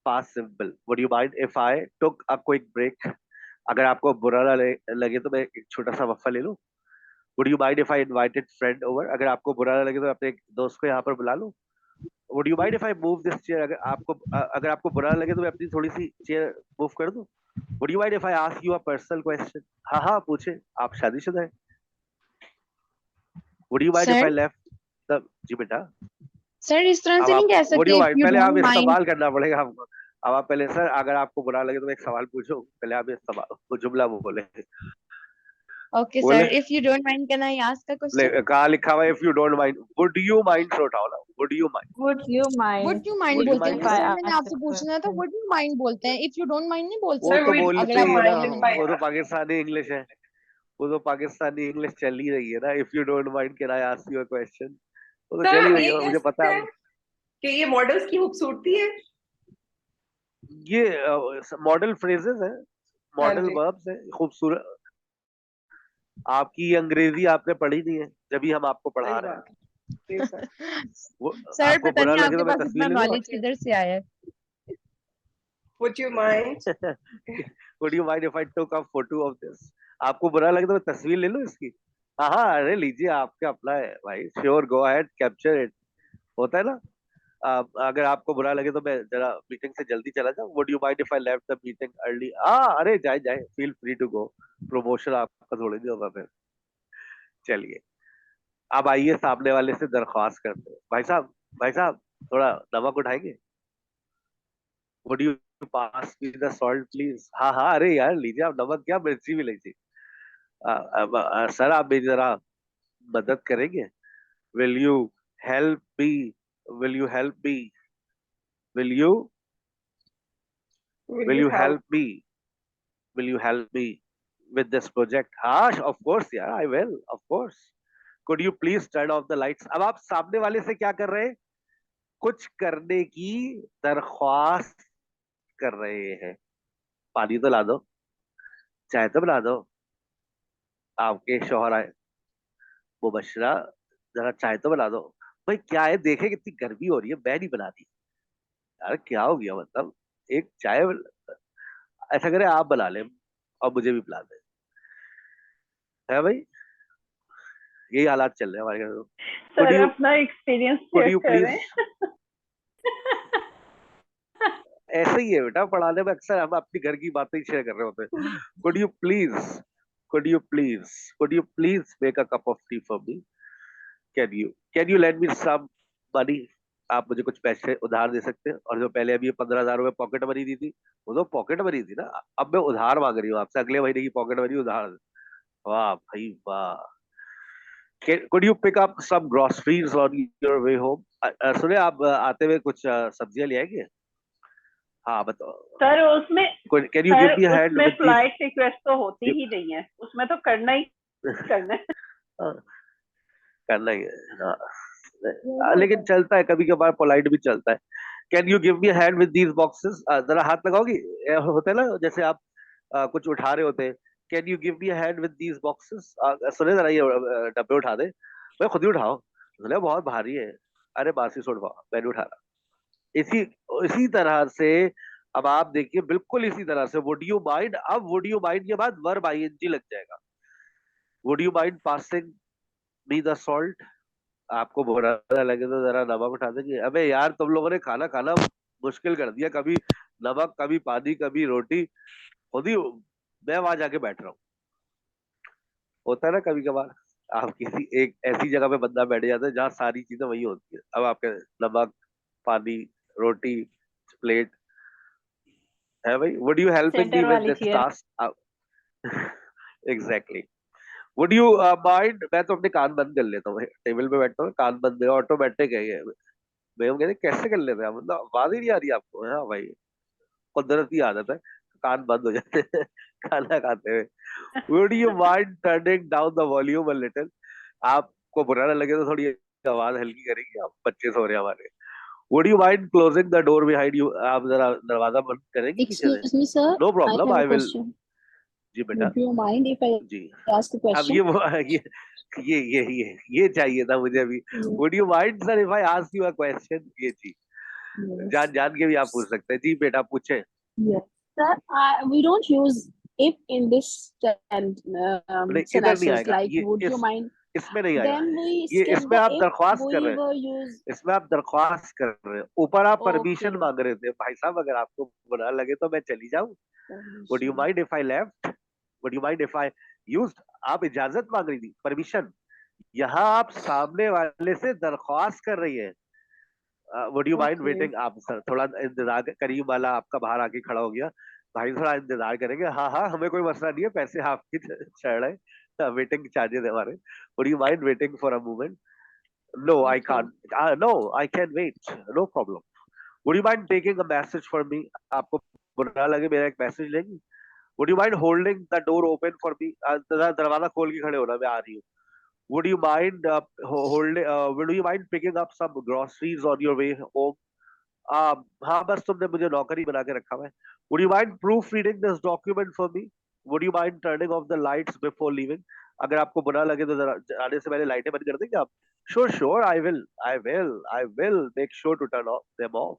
Speaker 1: past simple, would you mind if I took a quick break? अगर आपको बुरा ना लगे तो मैं एक छोटा सा वक्फा ले लूं। Would you mind if I invited friend over? अगर आपको बुरा ना लगे तो अपने एक दोस्त को यहाँ पर बुला लूं। Would you mind if I move this chair? अगर आपको बुरा लगे तो मैं अपनी थोड़ी सी चेयर मूव कर दूं। Would you mind if I ask you a personal question? हाँ हाँ पूछे, आप शादीशुदा है? Would you mind if
Speaker 4: sir
Speaker 1: I left the, जी बेटा।
Speaker 4: सर इस तरह
Speaker 1: अब
Speaker 4: से नहीं
Speaker 1: आप
Speaker 4: कह
Speaker 1: वुड यू
Speaker 4: सकते इफ
Speaker 1: माइंड,
Speaker 4: यू
Speaker 1: पहले आप
Speaker 4: डोंट माइंड।
Speaker 1: इस्तेमाल करना पड़ेगा आपको। अब आप पहले, सर अगर आपको बुरा लगे तो मैं एक सवाल पूछूं, पहले आप इस्तेमाल वो जुमला बोले।
Speaker 4: ओके
Speaker 1: बोले,
Speaker 4: sir, if you don't mind can I ask a question?
Speaker 1: कहा लिखा हुआ if you don't mind? Would you mind से उठाओ ना, would you mind?
Speaker 3: Would you mind
Speaker 4: would you mind
Speaker 1: would you
Speaker 4: बोलते हैं
Speaker 1: माइंड
Speaker 4: ना
Speaker 3: if
Speaker 1: से,
Speaker 3: I
Speaker 4: सर, मैंने
Speaker 3: ask a
Speaker 4: आपसे पूछना था,
Speaker 3: question?
Speaker 4: वुड यू माइंड बोलते हैं, इफ यू डोंट माइंड नहीं बोल
Speaker 1: वो तो
Speaker 4: सकते
Speaker 1: बोलते
Speaker 4: अगर आप
Speaker 1: ही है ना,
Speaker 4: बुरा लगे।
Speaker 1: वो तो पाकिस्तानी इंग्लिश है। वो तो पाकिस्तानी इंग्लिश चल ही रही है ना, if you don't mind can I ask you a question, वो तो चल ही रही है, मुझे पता है।
Speaker 7: कि ये मॉडल्स की खूबसूरती है।
Speaker 1: ये मॉडल फ्रेजेस है,
Speaker 7: हाँ
Speaker 1: मॉडल
Speaker 7: जी,
Speaker 1: वर्ब्स है, खूबसूरत। आपकी अंग्रेजी आपने पढ़ी नहीं है, जब भी हम आपको पढ़ा
Speaker 7: सही
Speaker 1: रहे हैं।
Speaker 7: बात है जी सर।
Speaker 1: वो
Speaker 8: सर
Speaker 1: आपको
Speaker 8: पता
Speaker 1: बुरा
Speaker 8: नहीं
Speaker 1: लगे
Speaker 8: आपके
Speaker 1: तो मैं
Speaker 8: पास
Speaker 1: तस्वीर
Speaker 8: इतना
Speaker 1: ले लूंगा।
Speaker 8: नॉलेज किधर से आया है।
Speaker 7: Would you mind?
Speaker 1: Would you mind if I took a photo of this? आपको बुरा लगे तो मैं तस्वीर ले लूं इसकी? हाँ हाँ, अरे लीजिए, आपका अपना है भाई, sure, go ahead, capture it. होता है ना। अगर आपको बुरा लगे तो मैं जरा मीटिंग से जल्दी चला जाऊं। Would you mind if I left the meeting early? हाँ, अरे जाए जाए, feel free to go. Promotion आपका थोड़ी नहीं होगा फिर। चलिए, अब आइए सामने वाले से दरख्वास्त करते हैं। भाई साहब, भाई साहब, थोड़ा नमक उठाएंगे? Would you pass me the salt please? हाँ हाँ, अरे यार लीजिए, आप नमक क्या, मिर्ची भी लीजिए। सर, आप मेरी जरा मदद करेंगे? Will you help me? Will you help me? Will you
Speaker 7: Will
Speaker 1: will
Speaker 7: you
Speaker 1: you
Speaker 7: help?
Speaker 1: Help me? Will you help me with this project? हाँ, of course यार, I will, of course. Could you please turn off the lights? अब आप सामने वाले से क्या कर रहे हैं? कुछ करने की दरख्वास्त कर रहे हैं। पानी तो ला दो, चाय तो बना दो। आपके शौहर आए, मुबशरा, जरा चाय तो बना दो। भाई क्या है, देखे कितनी गर्मी हो रही है, मैं नहीं बना दी। यार क्या हो गया, मतलब एक चाय, ऐसा करें आप बना ले और मुझे भी पिला दे। है भाई, यही हालात चल रहे हैं हमारे घर में। कुड
Speaker 9: सर
Speaker 1: यू
Speaker 9: अपना एक्सपीरियंस
Speaker 1: कुड
Speaker 9: शेयर
Speaker 1: यू
Speaker 9: कर रहे
Speaker 1: प्लीज,
Speaker 9: हैं।
Speaker 1: ऐसे ही है बेटा, पढ़ाने में अक्सर हम अपनी घर की बातें ही शेयर कर रहे होते हैं। Could you please, could you please, could you please make a cup of tea for me? Can you lend me some money? आप मुझे कुछ पैसे उधार दे सकते हैं? और जो पहले अभी 15,000 रुपए पॉकेट मनी दी थी, वो तो पॉकेट मनी थी ना। अब मैं उधार मांग रही हूँ आपसे, अगले महीने की पॉकेट मनी उधार। वाह भाई वाह। Could you pick up some groceries on your way home? सुने, आप आते हुए कुछ सब्जियां ले आएंगे? हाँ बताओ।
Speaker 9: सर उसमें
Speaker 1: can you give me a hand
Speaker 9: उसमें
Speaker 1: विद दिस?
Speaker 9: फ्लाइट रिक्वेस्ट तो होती ही नहीं है, उसमें तो करना ही करना है।
Speaker 1: करना ही है। लेकिन चलता है कभी कभार, पोलाइट भी चलता है। Can you give me hand with these boxes? जरा हाथ लगाओगी? होता है ना, जैसे आप कुछ उठा रहे होते हैं। Can you give me hand with these boxes? सुने जरा, ये डब्बे उठा दे। मैं खुद ही उठाओ। सुने बहुत भारी है। अरे बासी छोड़, मैं नहीं उठा रहा। इसी इसी तरह से अब आप देखिए, बिल्कुल इसी तरह से, वुड यू माइंड, अब वुड यू माइंड के बाद वर्ब आईएनजी लग जाएगा। Would you mind passing me the salt? आपको बुरा ना लगे तो जरा नमक उठा देंगे? अबे यार, तुम लोगों ने खाना खाना मुश्किल कर दिया। कभी नमक, कभी पानी, कभी रोटी, खुद ही मैं वहां जाके बैठ रहा हूँ। होता है ना कभी कभार, आप किसी एक ऐसी जगह पे बंदा बैठ जाता है जहाँ सारी चीजें वही होती है। अब आपके नमक, पानी, रोटी, प्लेट है भाई। Would you helping me
Speaker 3: center
Speaker 1: with
Speaker 3: वाली
Speaker 1: this
Speaker 3: chair.
Speaker 1: Task? Exactly. Would you mind, मैं तो अपने कान बंद कर लेता हूँ, टेबल पे बैठता हूँ, कान बंद है, ऑटोमेटिक है ये। मैं कहते कैसे कर लेते हैं, मतलब आवाज ही नहीं आ रही आपको? हाँ भाई, कुदरती आदत है, कान बंद हो जाते हैं खाना खाते हुए। Would you mind turning down the volume a little? आपको बुरा ना लगे तो थोड़ी आवाज हल्की करेंगे, आप बच्चे सो रहे हैं हमारे। Would you mind closing the door behind you? आप जरा दरवाजा बंद करेंगे पीछे से?
Speaker 2: Excuse me, sir.
Speaker 1: No
Speaker 2: I
Speaker 1: problem,
Speaker 2: have a
Speaker 1: I will.
Speaker 2: question.
Speaker 1: जी बेटा,
Speaker 2: Would you mind if I
Speaker 1: ji.
Speaker 2: ask a
Speaker 1: अब
Speaker 2: question?
Speaker 1: ये चाहिए था मुझे अभी।
Speaker 2: Yes.
Speaker 1: Would you mind sir if I ask you a question? ये जी,
Speaker 2: Yes.
Speaker 1: जान जान के भी आप पूछ सकते हैं। जी बेटा पूछे।
Speaker 2: Yes. Sir, we don't use if in this
Speaker 1: नहीं, इधर नहीं
Speaker 2: sentences
Speaker 1: आएगा
Speaker 2: like
Speaker 1: ये,
Speaker 2: would you mind?
Speaker 1: इसमें नहीं आएगा।
Speaker 2: Then we
Speaker 1: ये
Speaker 2: skip
Speaker 1: इसमें
Speaker 2: the
Speaker 1: आप
Speaker 2: if.
Speaker 1: दरख्वास्त कर
Speaker 2: We
Speaker 1: रहे हैं,
Speaker 2: will use
Speaker 1: इसमें आप दरख्वास्त कर रहे हैं। ऊपर आप परमिशन
Speaker 2: okay.
Speaker 1: मांग रहे थे। भाई साहब, अगर आपको बुरा लगे तो मैं चली जाऊं? Would you
Speaker 2: Permission.
Speaker 1: Mind if I left? Would you mind if I used? आप इजाजत मांग रही थी, परमिशन। यहाँ आप सामने वाले से दरख्वास्त कर रही है। Would you mind
Speaker 2: Okay.
Speaker 1: Waiting? आप सर थोड़ा इंतजार, करीब वाला आपका बाहर आके खड़ा हो गया। भाई थोड़ा इंतजार करेंगे? हाँ हाँ, हमें कोई मसला नहीं है, पैसे आपकी चढ़ रहे, वेटिंग चार्जेस है हमारे। Would you mind waiting for a moment? No I
Speaker 2: Okay.
Speaker 1: Can't, no I can wait, no problem. Would you mind taking a message for me? आपको बुरा लगे मेरा एक मैसेज लेंगी? Would you mind holding the door open for me? दरवाजा खोल के खड़े होना, मैं आ रही हूँ। would you mind would you mind picking up some groceries on your way home? हाँ, बस तुमने मुझे नौकरी बना के रखा हुआ है. Would you mind proofreading this document for me? Would you mind turning off the lights before leaving? अगर आपको बुरा लगे तो जरा आने से पहले लाइटें बंद कर देंगे आप? Sure, sure, I will make sure to turn them off.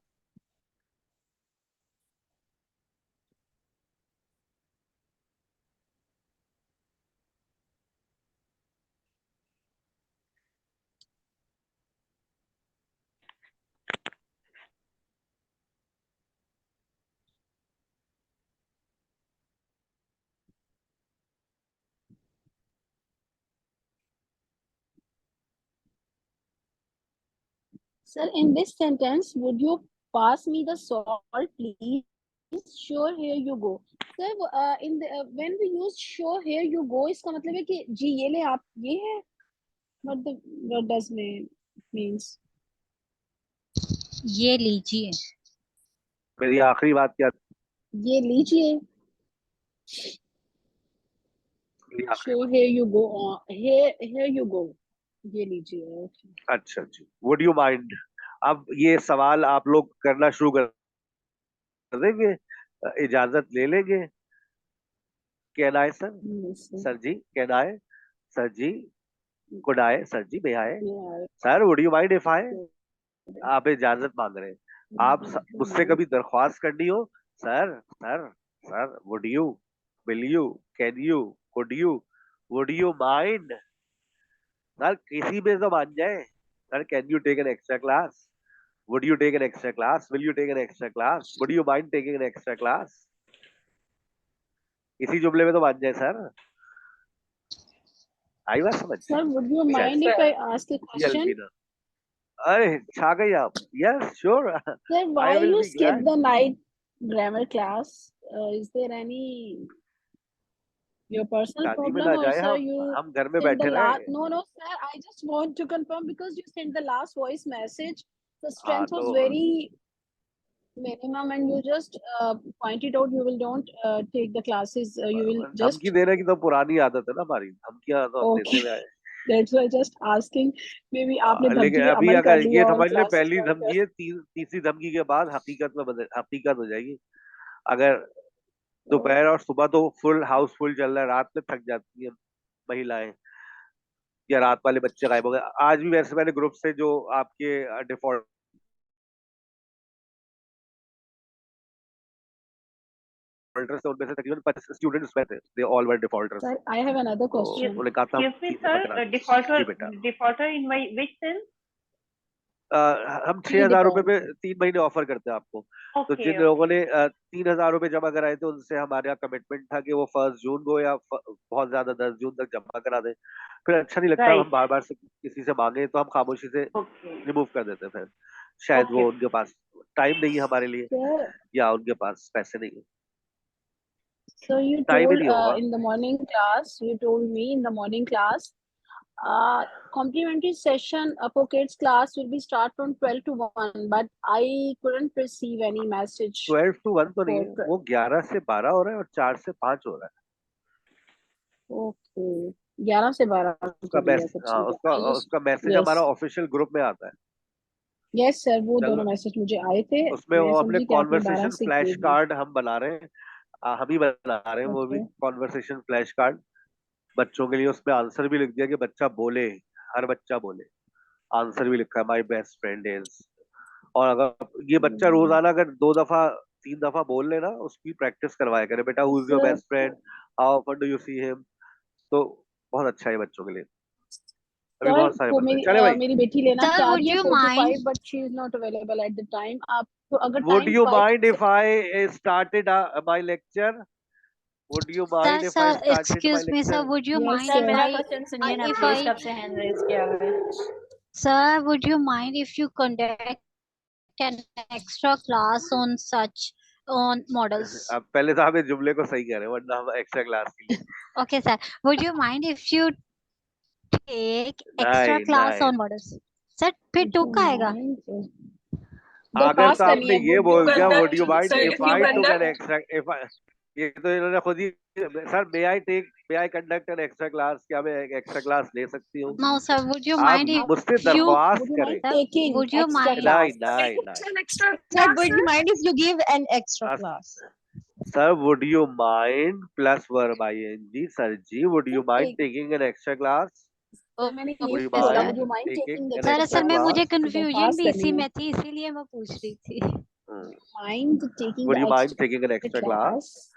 Speaker 2: Sir, in this sentence, would you pass me the salt, please? Sure, here you go. Sir, when we use sure, here you go, इसका मतलब है कि जी ये ले आप ये है. What does means?
Speaker 6: ये लीजिए.
Speaker 1: मेरी आखिरी बात क्या थी?
Speaker 2: ये लीजिए.
Speaker 1: मेरी आखिरी
Speaker 2: Sure, here you go. Here you go. ये लीजिए. Okay.
Speaker 1: अच्छा जी. Would you mind? अब ये सवाल आप लोग करना शुरू कर देंगे, इजाजत ले लेंगे. Can I, sir?
Speaker 2: Yes, sir.
Speaker 1: Sir ji, can I? Sir ji, could I? Sir ji, may I?
Speaker 2: Yeah.
Speaker 1: Sir, would you mind if I? आप इजाजत मांग रहे हैं. आप मुझसे कभी दरख्वास्त करनी हो, sir sir sir, would you, will you, can you, could you, would you mind? Sir किसी में तो मान जाए. Sir, can you take an extra class? Would you take an extra class? Will you take an extra class? Would you mind taking an extra class? इसी जुमले में तो मान जाए सर. आई बात समझ?
Speaker 2: Sir, would you mind if I ask a question?
Speaker 1: Alvina. अरे छा गई आप. Yes, sure.
Speaker 2: Sir, why
Speaker 1: will
Speaker 2: you
Speaker 1: be
Speaker 2: skip
Speaker 1: glad.
Speaker 2: the night grammar class? Is there any your personal
Speaker 1: शादी में
Speaker 2: problem
Speaker 1: ना
Speaker 2: or
Speaker 1: जाए
Speaker 2: sir
Speaker 1: हम.
Speaker 2: you
Speaker 1: हम घर में
Speaker 2: sent
Speaker 1: बैठे
Speaker 2: the
Speaker 1: रहे.
Speaker 2: last? No, sir. I just want to confirm because you sent the last voice message. The strength was
Speaker 1: तो
Speaker 2: very minimum, and you just pointed out you will don't take the classes. You will just
Speaker 1: धमकी देने की तो पुरानी आदत है ना हमारी. धमकियां तो हम देते
Speaker 2: okay.
Speaker 1: हुए आए.
Speaker 2: That's why just asking. Maybe आपने
Speaker 1: लेकिन
Speaker 2: धमकी पे
Speaker 1: अभी
Speaker 2: अमल कर
Speaker 1: अगर ये
Speaker 2: लिया और
Speaker 1: समझ ले,
Speaker 2: classes
Speaker 1: पहली
Speaker 2: join
Speaker 1: धमकी है, तीसरी धमकी के बाद हकीकत हो जाएगी. अगर दोपहर और सुबह तो फुल हाउस फुल चल रहा है, रात में थक जाती है महिलाएं या रात वाले बच्चे गायब हो गए. आज भी वैसे मैंने ग्रुप से जो आपके डिफॉल्ट डिफॉल्टर्स थे, उनमें से तकरीबन 25 स्टूडेंट्स में थे. They all were defaulters.
Speaker 2: Sir, I have another question.
Speaker 1: उन्होंने कहा था
Speaker 9: Excuse me,
Speaker 1: फीस जमा
Speaker 9: sir.
Speaker 1: करा.
Speaker 9: Defaulter,
Speaker 1: जी बेटा.
Speaker 9: defaulter in which sense?
Speaker 1: हम 6,000 रुपए पे 3 महीने ऑफर करते हैं आपको. तो
Speaker 9: Okay.
Speaker 1: जिन लोगों ने 3,000 रुपए जमा कराए थे, उनसे हमारा कमिटमेंट था कि वो 1 जून को या बहुत ज्यादा 10 जून तक जमा करा दें. फिर अच्छा नहीं लगता
Speaker 9: Right.
Speaker 1: हम बार बार से किसी से मांगे, तो हम खामोशी से
Speaker 9: Okay.
Speaker 1: रिमूव कर देते हैं. फिर शायद वो
Speaker 9: Okay.
Speaker 1: उनके पास टाइम नहीं है हमारे लिए,
Speaker 2: Sir,
Speaker 1: या उनके पास पैसे नहीं है.
Speaker 2: so you
Speaker 1: time he
Speaker 2: told
Speaker 1: नहीं होगा.
Speaker 2: in the morning class, you told me in the morning class, complimentary session for kids class will be start from 12 to 1, but I couldn't receive any message.
Speaker 1: 12 to 1 तो नहीं है,
Speaker 2: for-
Speaker 1: वो 11 से 12 हो रहा है और 4 से 5 हो रहा है.
Speaker 2: Okay, 11 से 12
Speaker 1: उसका
Speaker 2: को दिया
Speaker 1: मैसेज,
Speaker 2: था,
Speaker 1: हाँ,
Speaker 2: ठीक है. I just-
Speaker 1: उसका मैसेज
Speaker 2: yes.
Speaker 1: हमारा ऑफिशियल ग्रुप में आता है.
Speaker 2: Yes sir, वो
Speaker 1: चलो.
Speaker 2: दोनों मैसेज मुझे आए थे.
Speaker 1: उसमें
Speaker 2: मैं
Speaker 1: वो हमने
Speaker 2: समझी कि आपने 12
Speaker 1: कॉन्वर्सेशन
Speaker 2: से
Speaker 1: फ्लैश
Speaker 2: किए हैं.
Speaker 1: कार्ड हम बना रहे हैं. हम ही बना रहे हैं वो भी
Speaker 2: Okay.
Speaker 1: कॉन्वर्सेशन फ्लैश कार्ड बच्चों के लिए. उसमें आंसर भी लिख दिया कि बच्चा बोले, हर बच्चा बोले. आंसर भी लिखा है माय बेस्ट फ्रेंड इज. और अगर ये बच्चा रोजाना अगर 2 दफा 3 दफा बोल लेना, उसकी प्रैक्टिस करवाया करे. बेटा, who is your
Speaker 2: Sir,
Speaker 1: best friend, how often do you see him. तो बहुत अच्छा है बच्चों के लिए. अभी बहुत
Speaker 2: सर
Speaker 1: सारे
Speaker 2: वो
Speaker 1: बंदे. चले भाई.
Speaker 2: मेरी बेटी लेना
Speaker 6: Sir,
Speaker 2: चाह
Speaker 6: would
Speaker 2: रही है
Speaker 6: you
Speaker 2: 45,
Speaker 6: mind?
Speaker 2: but she is not available at the time. आप तो अगर
Speaker 1: Would
Speaker 2: time
Speaker 1: you
Speaker 2: 5
Speaker 1: mind if I started my lecture? Would you mind if I started my
Speaker 6: Excuse me, sir.
Speaker 1: lecture?
Speaker 6: Would you
Speaker 2: Yes,
Speaker 6: mind
Speaker 2: sir.
Speaker 6: if
Speaker 3: मेरा
Speaker 6: I,
Speaker 3: question सुनिए ना
Speaker 6: if
Speaker 3: please.
Speaker 6: I,
Speaker 3: कब से hand raise किया हुआ है?
Speaker 6: sir, would you mind if you conduct an extra class on such on models?
Speaker 1: अब पहले तो आप इस जुमले को सही कह रहे हैं, वरना हम एक्स्ट्रा क्लास के लिए.
Speaker 6: Okay, sir. Would you mind if you take extra
Speaker 1: नहीं
Speaker 6: class
Speaker 1: नहीं.
Speaker 6: on models? Sir, फिर टू का आएगा.
Speaker 1: अगर तो आपने ये बोल दिया, would you mind
Speaker 7: Sir,
Speaker 1: if
Speaker 7: if you
Speaker 1: I took an
Speaker 7: conduct-
Speaker 1: extra, ये तो इन्होंने खुद ही, sir may I conduct an extra class, क्या मैं एक एक्स्ट्रा क्लास ले सकती हूँ?
Speaker 6: No, sir. Would you
Speaker 1: आप
Speaker 6: mind if
Speaker 1: मुझसे
Speaker 6: you
Speaker 1: दरख्वास्त
Speaker 2: Would you
Speaker 1: करें।
Speaker 2: mind
Speaker 6: sir,
Speaker 2: taking
Speaker 6: would you
Speaker 2: extra
Speaker 6: mind
Speaker 2: class?
Speaker 1: नहीं
Speaker 7: An extra
Speaker 6: sir,
Speaker 7: class,
Speaker 6: would you
Speaker 7: sir?
Speaker 6: mind if you give an extra
Speaker 1: नहीं
Speaker 6: class?
Speaker 1: Sir, would you mind plus verb I N G, sir ji, would you mind
Speaker 2: Take-
Speaker 1: taking an extra class?
Speaker 6: Oh,
Speaker 2: मैंने
Speaker 1: Would
Speaker 2: ये
Speaker 1: you
Speaker 2: बोला,
Speaker 1: mind
Speaker 2: would you mind
Speaker 1: taking
Speaker 2: taking the
Speaker 1: an
Speaker 2: extra
Speaker 1: extra
Speaker 6: दरअसल में
Speaker 2: class?
Speaker 6: मुझे
Speaker 1: class?
Speaker 6: Confusion
Speaker 2: पास
Speaker 6: भी
Speaker 2: करनी
Speaker 6: इसी
Speaker 2: है।
Speaker 6: में थी, इसीलिए मैं पूछ रही थी।
Speaker 2: Mind taking
Speaker 1: Would
Speaker 2: the
Speaker 1: you mind
Speaker 2: extra
Speaker 1: taking an extra class?
Speaker 2: class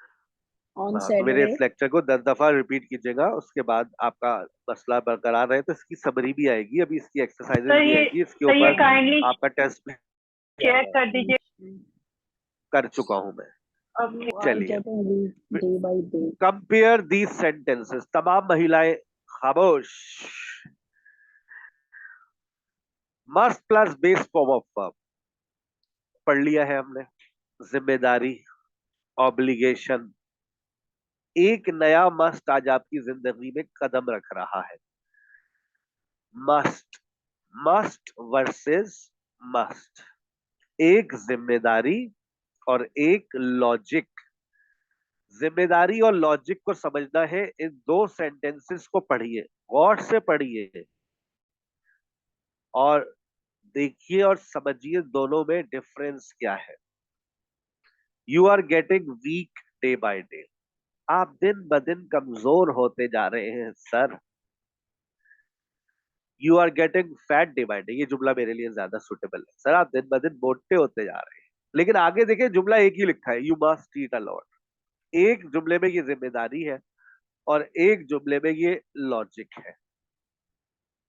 Speaker 2: on
Speaker 1: हाँ, तो मेरे इस
Speaker 2: Saturday?
Speaker 1: लेक्चर को 10 दफा रिपीट कीजिएगा, उसके बाद आपका मसला बरकरार रहे तो इसकी समरी भी आएगी, अभी इसकी एक्सरसाइजेज
Speaker 9: सर
Speaker 1: भी
Speaker 9: ये
Speaker 1: आएगी, इसके
Speaker 9: सर ये
Speaker 1: ऊपर
Speaker 9: काइंडली
Speaker 1: आपका टेस्ट भी
Speaker 9: चेक कर दीजिए।
Speaker 1: कर चुका हूं मैं।
Speaker 9: अब
Speaker 2: I
Speaker 1: चलिए,
Speaker 2: get only day by day.
Speaker 1: Compare these sentences. तमाम महिलाएं खामोश। Must plus base form of verb पढ़ लिया है हमने। जिम्मेदारी, ऑब्लिगेशन, एक नया मस्ट आज आपकी जिंदगी में कदम रख रहा है। मस्ट, मस्ट वर्सेस मस्ट, एक जिम्मेदारी और एक लॉजिक। जिम्मेदारी और लॉजिक को समझना है, इन दो सेंटेंसेस को पढ़िए, गौर से पढ़िए और देखिए और समझिए दोनों में डिफरेंस क्या है। You are getting weak day by day, आप दिन ब दिन कमजोर होते जा रहे हैं sir. You are getting fat day by day, ये जुमला मेरे लिए ज्यादा सुटेबल है सर, आप दिन ब दिन मोटे होते जा रहे हैं। लेकिन आगे देखिए जुमला एक ही लिखा है, you must eat a lot. एक जुमले में ये जिम्मेदारी है और एक जुमले में ये लॉजिक है।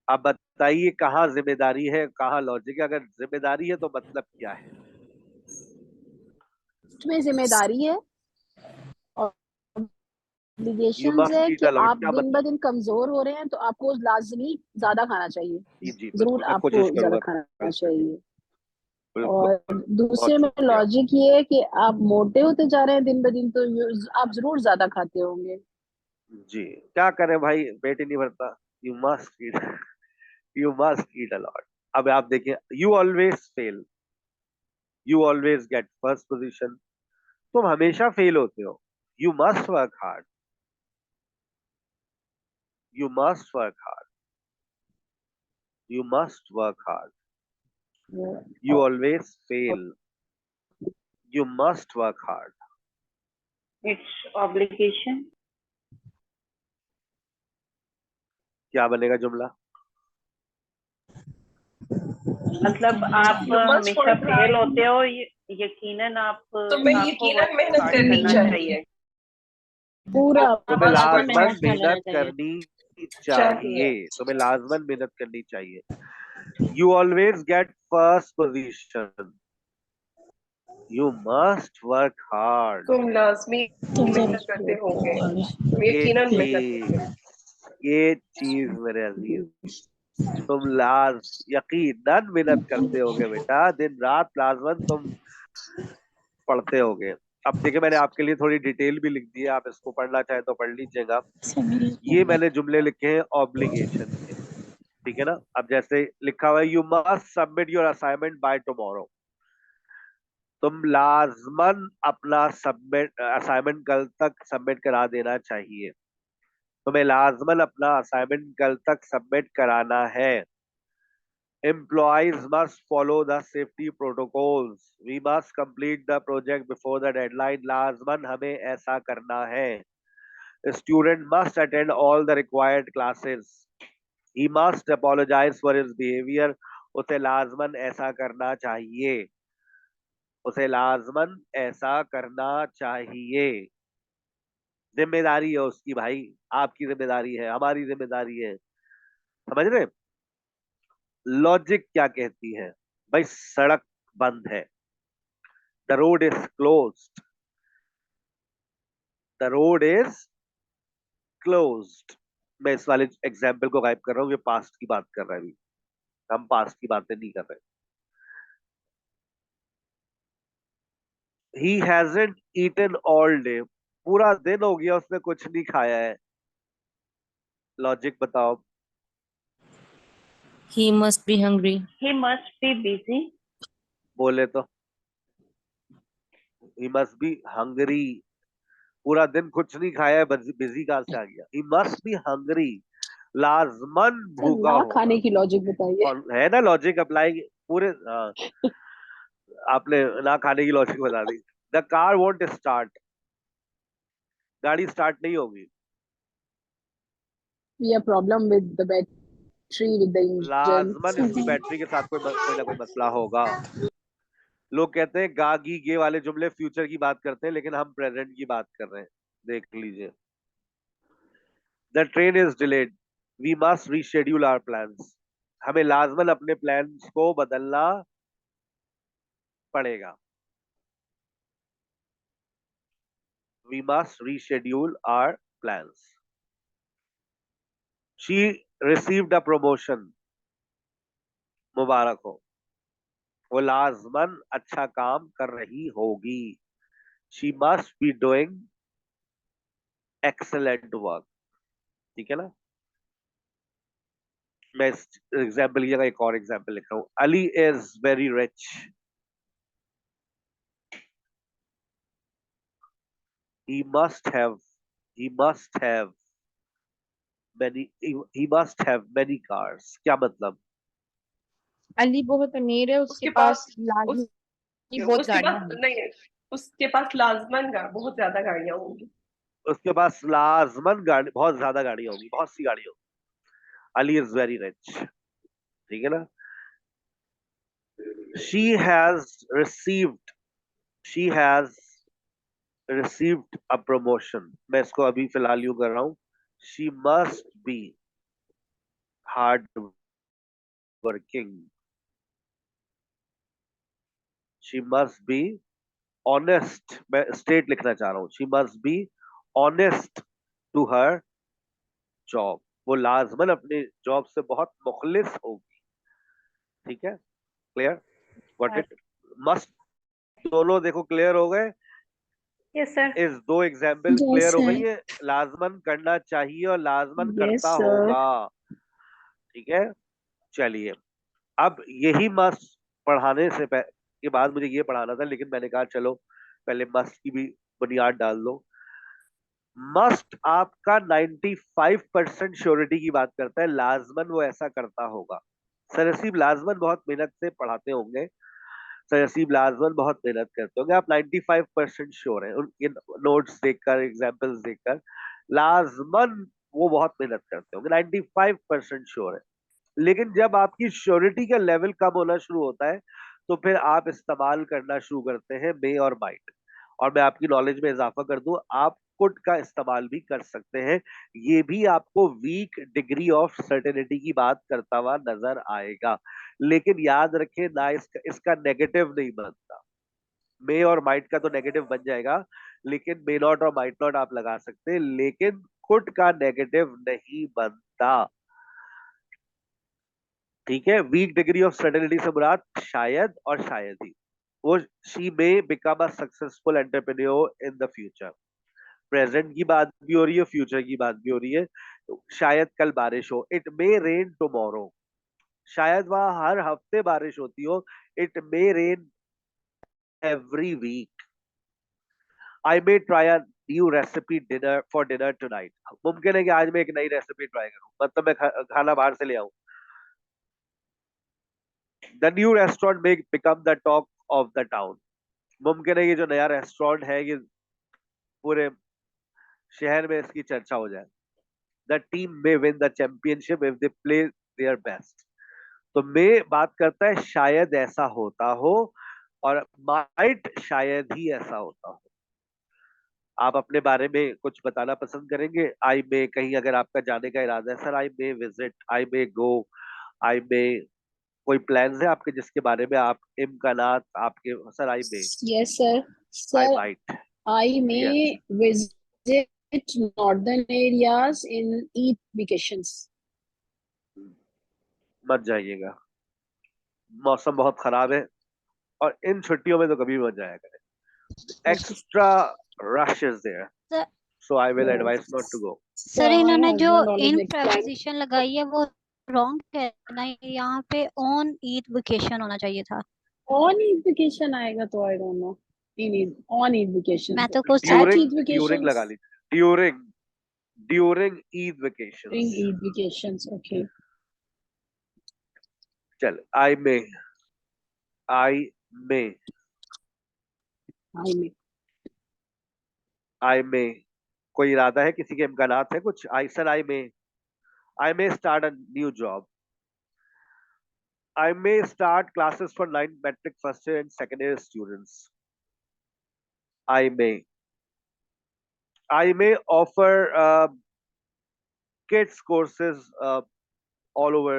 Speaker 1: अब बताइए कहाँ जिम्मेदारी है, कहाँ लॉजिक है? अगर जिम्मेदारी है तो मतलब क्या है?
Speaker 2: उसमें जिम्मेदारी है और
Speaker 1: यू
Speaker 2: obligations
Speaker 1: मस्ट
Speaker 2: है
Speaker 1: ईट
Speaker 2: कि
Speaker 1: अ लॉट
Speaker 2: आप
Speaker 1: क्या
Speaker 2: दिन ब
Speaker 1: मतलब?
Speaker 2: दिन कमजोर हो रहे हैं तो आपको लाजमी ज्यादा खाना चाहिए,
Speaker 1: जी जी,
Speaker 2: जरूर
Speaker 1: बिल्कुल मैं
Speaker 2: आपको
Speaker 1: कोशिश
Speaker 2: ज्यादा
Speaker 1: करूंगा
Speaker 2: खाना
Speaker 1: इस पे।
Speaker 2: चाहिए।
Speaker 1: बिल्कुल,
Speaker 2: और दूसरे
Speaker 1: बहुत
Speaker 2: में
Speaker 1: शुक्रिया।
Speaker 2: लॉजिक ये है कि आप मोटे होते जा रहे हैं दिन ब दिन, तो आप जरूर ज्यादा खाते होंगे।
Speaker 1: जी, क्या करें भाई, पेट ही नहीं भरता। You must eat, you must eat a lot. अब आप देखिए, you always fail, you always get first position, तुम हमेशा फेल होते हो। You must work hard, you must work hard, you must work hard. You always fail, you must work hard.
Speaker 9: It's obligation.
Speaker 1: क्या बनेगा जुमला?
Speaker 9: मतलब आप
Speaker 7: You must
Speaker 9: हमेशा
Speaker 7: work
Speaker 9: फेल
Speaker 7: hard.
Speaker 9: होते हो, यकीनन आप
Speaker 7: तुम्हें
Speaker 9: आपको
Speaker 7: यकीनन
Speaker 9: वर्क
Speaker 7: मेहनत
Speaker 9: हार्ड
Speaker 7: करनी
Speaker 9: करना
Speaker 7: चाहिए।
Speaker 9: चाहिए।
Speaker 2: पूरा
Speaker 1: तुम्हें
Speaker 7: must work
Speaker 1: लाजमन
Speaker 7: hard.
Speaker 1: मेहनत करनी चाहिए, तुम्हें लाजमन मेहनत करनी चाहिए। You always get first position, you must work hard.
Speaker 7: तुम लाजमी मेहनत करते होगे, तुम
Speaker 1: ये
Speaker 7: यकीनन मेहनत करते
Speaker 1: चीज, ये चीज मेरे अजीज, तुम यकीनन मेहनत करते होगे बेटा, दिन रात लाजमन तुम पढ़ते होगे। अब देखिए, मैंने आपके लिए थोड़ी डिटेल भी लिख दी है, आप इसको पढ़ना चाहे तो पढ़ लीजिएगा। ये मैंने जुमले लिखे हैं ऑब्लिगेशन के, ठीक है ना। अब जैसे लिखा हुआ है, you must submit your assignment by tomorrow, तुम लाजमन अपना असाइनमेंट कल तक सबमिट करा देना चाहिए, तुम्हें लाजमन अपना असाइनमेंट कल तक सबमिट कराना है। Employees must follow the safety protocols. We must complete the project before the deadline. लाजमन हमें ऐसा करना है। A student must attend all the required classes. He must apologize for his behavior. उसे लाजमन ऐसा करना चाहिए, उसे लाजमन ऐसा करना चाहिए। जिम्मेदारी है उसकी भाई, आपकी जिम्मेदारी है, हमारी जिम्मेदारी है, समझ रहे? लॉजिक क्या कहती है भाई? सड़क बंद है, the road is closed, the road is closed. मैं इस वाले एग्जाम्पल को गायब कर रहा हूँ, ये पास्ट की बात कर रहा है, अभी हम पास्ट की बातें नहीं कर रहे। He hasn't eaten all day, पूरा दिन हो गया उसने कुछ नहीं खाया है। लॉजिक बताओ।
Speaker 5: He must be hungry.
Speaker 9: He must be busy.
Speaker 1: बोले तो ही मस्ट बी हंगरी, पूरा दिन कुछ नहीं खाया है, बिजी कहाँ से आ गया? ही मस्ट बी हंग्री, लाजमन
Speaker 2: सर
Speaker 1: भूखा
Speaker 2: ना
Speaker 1: होगा।
Speaker 2: खाने की लॉजिक बताइए।
Speaker 1: और है ना लॉजिक अप्लाई पूरे, आपने ना खाने की लॉजिक बता दी। द कार वोंट स्टार्ट, गाड़ी स्टार्ट नहीं होगी।
Speaker 2: या problem with the battery with the engine.
Speaker 1: लाजमन इसकी बैटरी के साथ कोई ना कोई मसला होगा। लोग कहते हैं गा गी गे वाले जुमले फ्यूचर की बात करते हैं, लेकिन हम प्रेजेंट की बात कर रहे हैं, देख लीजिए। The train is delayed, we must reschedule our plans, हमें लाजमन अपने प्लान्स को बदलना पड़ेगा। We must reschedule our plans. She received a promotion, मुबारक हो, वो लाजमन अच्छा काम कर रही होगी। She must be doing excellent work. ठीक है ना? मैं इस एग्जाम्पल की जगह एक और एग्जाम्पल लिख रहा हूं। Ali is very rich, he must have he must have he must have many cars। क्या मतलब?
Speaker 8: अली बहुत अमीर है, उसके
Speaker 7: उसके
Speaker 8: पास
Speaker 7: पास उस
Speaker 8: लाजमी बहुत
Speaker 7: उसके
Speaker 8: गाड़ियां
Speaker 7: पास
Speaker 8: होंगी।
Speaker 7: नहीं, उसके पास लाजमन बहुत ज्यादा गाड़ियां होंगी।
Speaker 1: उसके पास लाजमन गाड़ी, बहुत ज्यादा गाड़ियां होंगी, बहुत सी गाड़ियां होंगी। अली इज वेरी रिच, ठीक है ना? she has received she has received a promotion, मैं इसको अभी फिलहाल यूं कर रहा हूं। she must be hard working, she must be honest, मैं स्टेट लिखना चाह रहा हूँ। She must be honest to her job, वो लाजमन अपने जॉब से बहुत मुखलिस होगी। ठीक है? क्लियर? व्हाट इट मस्ट, दोनों देखो क्लियर हो गए।
Speaker 9: Yes sir.
Speaker 1: इस दो एग्जाम्पल
Speaker 2: यस
Speaker 1: क्लियर हो
Speaker 2: सर।
Speaker 1: गई है। लाजमन करना चाहिए और लाजमन
Speaker 2: यस
Speaker 1: करता
Speaker 2: सर।
Speaker 1: होगा। ठीक है? चलिए, अब यही मस्ट पढ़ाने से के बाद मुझे ये पढ़ाना था, लेकिन मैंने कहा चलो पहले मस्ट की भी बुनियाद डाल दो। मस्ट आपका 95% श्योरिटी की बात करता है, लाजमन वो ऐसा करता होगा। सर नसीब लाजमन बहुत मेहनत से पढ़ाते होंगे, सर नसीब लाजमन बहुत मेहनत करते होंगे, आप 95% श्योर हैं उनके नोट्स देखकर, एग्जाम्पल्स देखकर। लाजमन वो बहुत मेहनत करते होंगे, 95% श्योर है। लेकिन जब आपकी श्योरिटी का लेवल कम होना शुरू होता है, तो फिर आप इस्तेमाल करना शुरू करते हैं मे और माइट। और मैं आपकी नॉलेज में इजाफा कर दूं, आप कुड का इस्तेमाल भी कर सकते हैं। ये भी आपको वीक डिग्री ऑफ सर्टेनिटी की बात करता हुआ नजर आएगा। लेकिन याद रखें ना, इसका नेगेटिव नहीं बनता। मे और माइट का तो नेगेटिव बन जाएगा, लेकिन मे नॉट और माइट नॉट आप लगा सकते हैं, लेकिन कुड का नेगेटिव नहीं बनता। ठीक है? वीक डिग्री ऑफ सर्टेनिटी से मुराद शायद और शायद ही। वो she may become a successful entrepreneur in the future. Present की बात भी हो रही है, फ्यूचर की बात भी हो रही है। तो शायद कल बारिश हो, इट मे रेन टुमारो, शायद वहां हर हफ्ते बारिश होती हो, it may rain every week. I may try a new recipe dinner for dinner tonight, मुमकिन है कि आज मैं एक नई रेसिपी ट्राई करूं, मतलब मैं खाना बाहर से ले आऊं। The new restaurant may become the talk of the town, मुमकिन है कि जो नया रेस्टोरेंट है ये पूरे शहर में इसकी चर्चा हो जाए। द टीम में win the championship if they play their best. तो मैं बात करता है शायद ऐसा होता हो, और माइट शायद ही ऐसा होता हो। आप अपने बारे में कुछ बताना पसंद करेंगे? आई मे, कहीं अगर आपका जाने का इरादा है, सर आई मे विजिट, आई मे गो, आई मे, कोई प्लान्स है आपके जिसके बारे में आप इम्कानात आपके? Sir I may,
Speaker 2: yes sir.
Speaker 1: I
Speaker 2: sir
Speaker 1: might,
Speaker 2: I
Speaker 1: yes.
Speaker 2: may visit northern areas in Eid vacations.
Speaker 1: मत जाइएगा, मौसम बहुत खराब है, और इन छुट्टियों में तो कभी मत जाया करें।
Speaker 2: Okay.
Speaker 1: Extra rush is there,
Speaker 3: sir
Speaker 1: so I will
Speaker 2: Yes.
Speaker 1: Advice not to go.
Speaker 2: So
Speaker 3: sir
Speaker 2: हमारे
Speaker 3: इन्होंने जो
Speaker 2: husband always
Speaker 3: इन
Speaker 2: make plan.
Speaker 3: प्रपोजिशन लगाई है वो रॉन्ग कहना है, यहाँ पे ऑन ईद वेकेशन होना चाहिए था।
Speaker 2: On Eid vacation आएगा तो I don't know. on Eid vacation.
Speaker 6: मैं तो कुछ
Speaker 2: At
Speaker 1: ड्यूरिंग
Speaker 2: Eid
Speaker 1: ड्यूरिंग लगा
Speaker 2: vacations.
Speaker 1: लीजिए, during Eid
Speaker 2: During
Speaker 1: vacations.
Speaker 2: Eid vacations. Okay.
Speaker 1: चल, आई मे
Speaker 2: I may.
Speaker 1: आई मे कोई इरादा है, किसी के इम्कानात है कुछ? I sir I may start a new job. I may start classes for 9 metric first year and second year students. I may. I may offer kids courses all over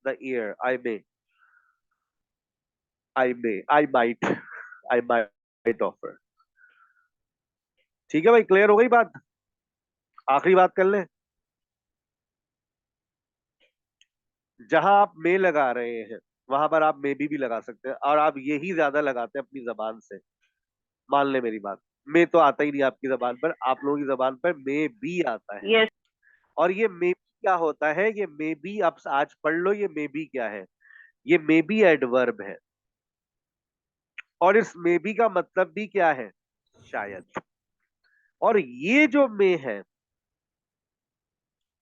Speaker 1: the year. I may. I may. I might. I might offer. ठीक है भाई, clear हो गई बात? आखिरी बात कर लें। जहां आप मे लगा रहे हैं वहां पर आप मे भी लगा सकते हैं, और आप यही ज्यादा लगाते हैं अपनी जबान से। मान ले मेरी बात, मे तो आता ही नहीं आपकी जबान पर, आप लोगों की जबान पर मे भी आता है।
Speaker 9: यस
Speaker 1: और ये मे बी क्या होता है? ये मे बी आप आज पढ़ लो, ये मे बी क्या है? ये मे बी एडवर्ब है, और इस मे बी का मतलब भी क्या है? शायद। और ये जो मे है,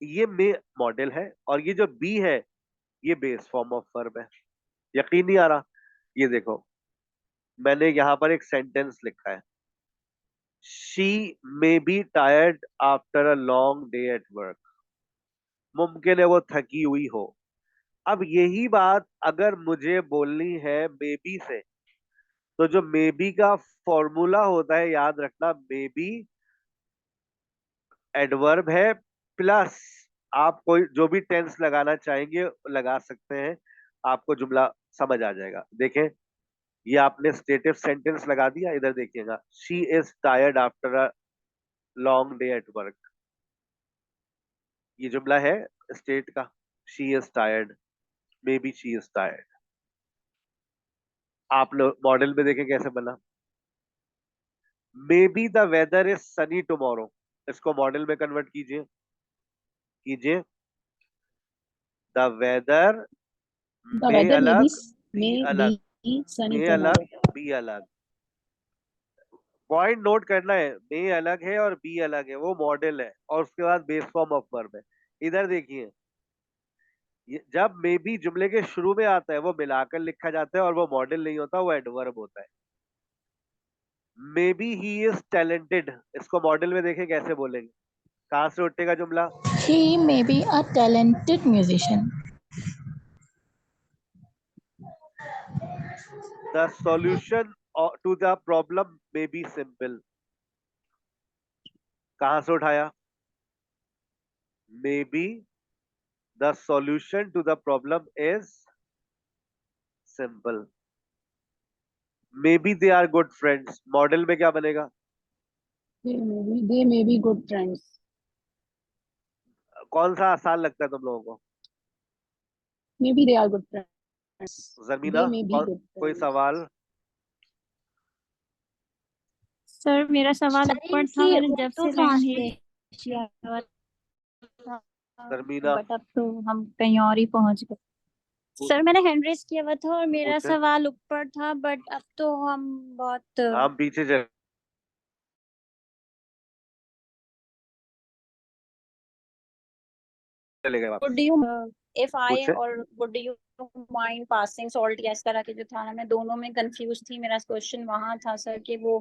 Speaker 1: ये मे मॉडल है, और ये जो बी है ये बेस फॉर्म ऑफ वर्ब है। यकीन नहीं आ रहा? ये देखो, मैंने यहां पर एक सेंटेंस लिखा है, she may be tired after a long day at work. मुमकिन है वो थकी हुई हो। अब यही बात अगर मुझे बोलनी है मे बी से, तो जो मे बी का फॉर्मूला होता है, याद रखना, मे बी एडवर्ब है, प्लस आप कोई जो भी टेंस लगाना चाहेंगे लगा सकते हैं, आपको जुमला समझ आ जाएगा। देखें, ये आपने स्टेटिव सेंटेंस लगा दिया, इधर देखिएगा, she is tired after a long day at work. ये जुमला है स्टेट का, she is tired, maybe she is tired. आप लोग मॉडल में देखें कैसे बना, maybe the weather is sunny tomorrow. इसको मॉडल में कन्वर्ट कीजिए, द वेदर
Speaker 2: The
Speaker 1: में
Speaker 2: weather
Speaker 1: अलग, बी
Speaker 2: may
Speaker 1: अलग,
Speaker 2: be sunny
Speaker 1: में
Speaker 2: tomorrow.
Speaker 1: अलग, बी अलग। पॉइंट नोट करना है, में अलग है और बी अलग है, वो मॉडल है, और उसके बाद बेस फॉर्म ऑफ वर्ब है। इधर देखिए, जब मे बी जुमले के शुरू में आता है वो मिलाकर लिखा जाता है, और वो मॉडल नहीं होता, वो एडवर्ब होता है। May be he is talented, इसको मॉडल में देखें कैसे बोलेंगे, कहां से उठेगा जुमला?
Speaker 7: He may be a talented musician.
Speaker 1: The solution to the problem may be simple, कहां से उठाया? Maybe the solution to the problem is simple. Maybe they are good friends, model में क्या बनेगा?
Speaker 2: They may be good friends.
Speaker 1: कौन सा आसान लगता है तुम लोगों को?
Speaker 2: Maybe they are good friends.
Speaker 1: जमीना,
Speaker 2: They may be good
Speaker 1: कोई
Speaker 2: friends.
Speaker 1: सवाल?
Speaker 6: सर मेरा सवाल ऊपर था, मैंने जब से लाइन
Speaker 3: translation.
Speaker 6: किया था,
Speaker 1: शर्मीना,
Speaker 6: बट अब तो हम कहीं और ही पहुंच गए। सर मैंने हैंड रेस किया हुआ था और मेरा
Speaker 1: पूछे,
Speaker 6: सवाल ऊपर था, बट अब तो हम बहुत
Speaker 1: हम पीछे चले गए वापस।
Speaker 6: would you if I
Speaker 1: पूछे,
Speaker 6: और would you mind passing salt gas करा के जो था ना, मैं दोनों में कंफ्यूज थी। मेरा क्वेश्चन वहां था सर कि वो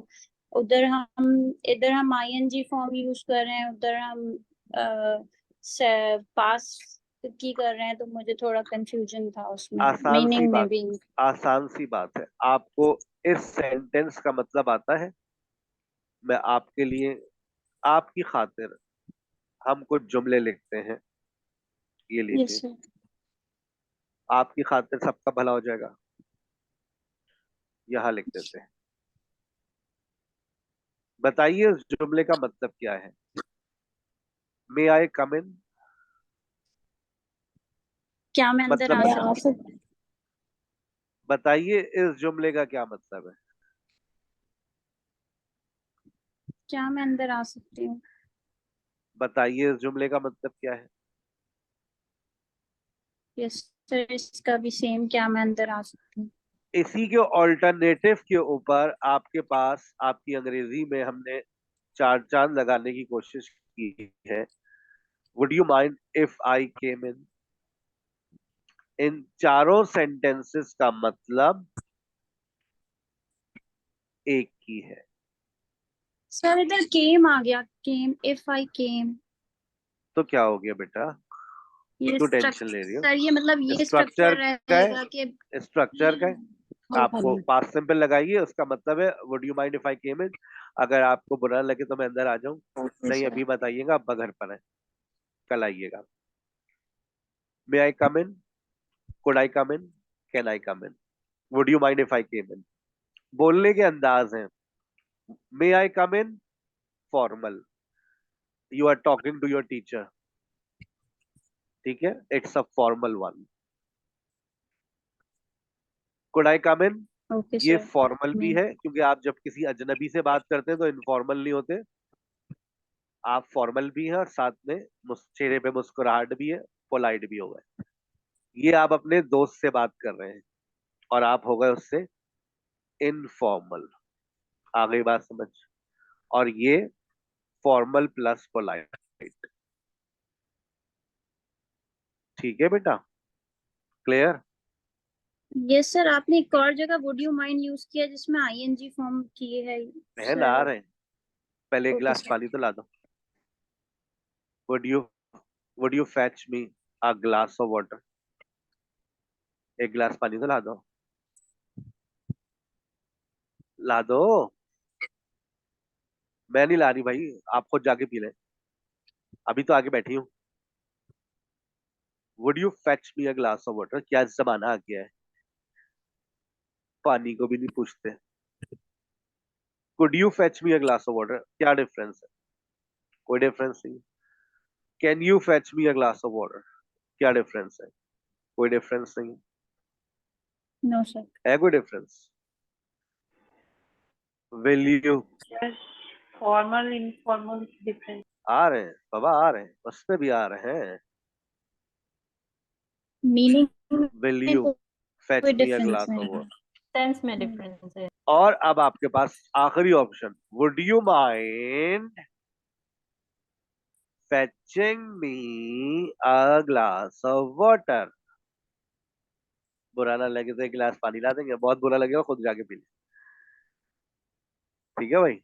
Speaker 6: इधर हम आईएनजी फॉर्म यूज कर रहे हैं, उधर हम पास की कर रहे हैं, तो मुझे थोड़ा कंफ्यूजन था उसमें, मीनिंग में भी।
Speaker 1: आसान सी बात है, आपको इस सेंटेंस का मतलब आता है? मैं आपके लिए, आपकी खातिर हम कुछ जुमले लिखते हैं, ये लीजिए,
Speaker 6: यस सर।
Speaker 1: आपकी खातिर सबका भला हो जाएगा, यहाँ लिख देते हैं। बताइए इस जुमले का मतलब क्या है? मे आई कम इन,
Speaker 6: क्या मैं अंदर
Speaker 1: मतलब
Speaker 6: आ सकती
Speaker 1: बताइए इस जुमले का क्या मतलब है?
Speaker 6: क्या मैं अंदर आ सकती हूँ?
Speaker 1: बताइए इस जुमले का मतलब क्या है?
Speaker 6: यस सर, इसका भी सेम, क्या मैं अंदर आ सकती हूँ?
Speaker 1: इसी के ऑल्टरनेटिव के ऊपर आपके पास आपकी अंग्रेजी में हमने चार चांद लगाने की कोशिश की है। Would you mind if I came in चारों सेंटेंसेस का मतलब एक ही है।
Speaker 6: सर इधर केम आ गया, केम, इफ आई केम।
Speaker 1: तो क्या हो गया बेटा,
Speaker 6: ये
Speaker 1: क्यों टेंशन
Speaker 6: स्ट्रक्चर
Speaker 1: ले रही हो?
Speaker 6: सर, ये मतलब ये
Speaker 1: स्ट्रक्चर
Speaker 6: स्ट्रक्चर
Speaker 1: का
Speaker 6: रहेगा कि
Speaker 1: है, स्ट्रक्चर का है। आपको पास्ट सिंपल लगाइए, उसका मतलब है would you mind if I came in. अगर आपको बुरा लगे तो मैं अंदर आ जाऊं, नहीं अभी मत आइएगा, अब्बा घर पर है, कल आइएगा। May I come in, could I come in, can I come in, would you mind if I came in. बोलने के अंदाज हैं। May I come in formal, you are talking to your teacher, ठीक है, it's a formal one. Could I come in,
Speaker 6: okay
Speaker 1: ये
Speaker 6: sir.
Speaker 1: Formal भी है, क्योंकि आप जब किसी अजनबी से बात करते हैं तो इनफॉर्मल नहीं होते, आप फॉर्मल भी हैं और साथ में चेहरे पे मुस्कुराहट भी है, पोलाइट भी हो गए। ये आप अपने दोस्त से बात कर रहे हैं और आप हो गए उससे इनफॉर्मल। आ गई बात समझ? और ये फॉर्मल प्लस पोलाइट। ठीक है बेटा, क्लियर?
Speaker 6: यस सर, आपने एक और जगह वुड यू माइंड यूज किया जिसमें आईएनजी फॉर्म किए है
Speaker 1: बहन आ
Speaker 6: सर।
Speaker 1: रहे हैं, पहले एक
Speaker 6: ओके
Speaker 1: गिलास
Speaker 6: सर।
Speaker 1: पानी तो ला दो। Would you would you fetch me a glass of water. एक गिलास पानी तो ला दो, ला दो। मैं नहीं ला रही भाई, आप खुद जाके पी लें, अभी तो आके बैठी हूँ। Would you fetch me a glass of water, क्या जमाना आ गया है, पानी को भी नहीं पूछते। Could you fetch me a glass of water, क्या डिफरेंस है? कोई डिफरेंस नहीं। Can you fetch me a glass of water, क्या डिफरेंस है? कोई डिफरेंस नहीं
Speaker 6: नो सर।
Speaker 1: है। कोई difference? Will you,
Speaker 9: yes, formal informal difference.
Speaker 1: आ रहे हैं बाबा, आ रहे हैं, उस पे भी आ रहे हैं।
Speaker 6: मीनिंग
Speaker 1: विल
Speaker 6: में
Speaker 1: यू फैच
Speaker 6: कोई
Speaker 1: मी अ
Speaker 6: डिफरेंस
Speaker 1: ग्लास ऑफ
Speaker 6: नहीं है।
Speaker 1: वाटर।
Speaker 3: सेंस में डिफरेंस है।
Speaker 1: और अब आपके पास आखिरी option, would you mind fetching me a glass of water। बुरा ना लगे तो एक गिलास पानी ला देंगे, बहुत बुरा लगेगा खुद जाके पी ले, ठीक है भाई।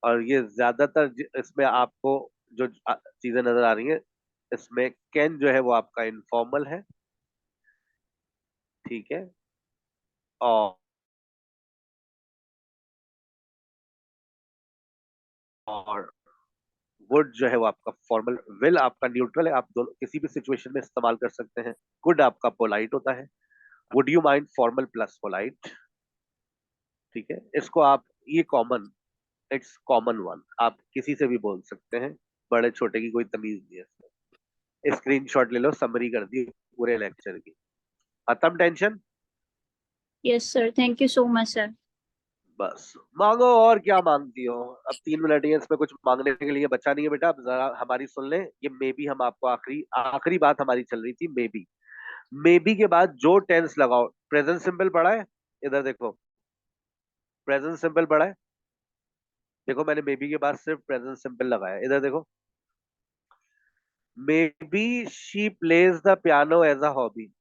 Speaker 1: और ये ज्यादातर इसमें आपको जो चीजें नजर आ रही हैं, इसमें कैन जो है वो आपका इनफॉर्मल है, ठीक है, और और वुड जो है वो आपका फॉर्मल, विल आपका न्यूट्रल है, आप दोनों किसी भी सिचुएशन में इस्तेमाल कर सकते हैं। कुड आपका पोलाइट होता है। Would you mind formal plus polite, ठीक है। इसको आप, ये कॉमन, इट्स कॉमन वन, आप किसी से भी बोल सकते हैं, बड़े छोटे की कोई तमीज नहीं है इसमें। स्क्रीनशॉट ले लो, समरी कर दी पूरे लेक्चर की, खत्म tension.
Speaker 6: Yes sir, thank you so much sir.
Speaker 1: बस मांगो, और क्या मांगती हो? अब 3 मिनट ही है, इसमें कुछ मांगने के लिए बचा नहीं है बेटा। अब जरा हमारी सुन लें, ये मे बी हम आपको आखिरी आखिरी बात हमारी चल रही थी मे बी। मे बी के बाद जो टेंस लगाओ, प्रेजेंट सिंपल पढ़ा है, इधर देखो, प्रेजेंट सिंपल पढ़ा है, देखो मैंने मे बी के बाद सिर्फ प्रेजेंट सिंपल लगाया, इधर देखो। Maybe she plays the piano as a hobby,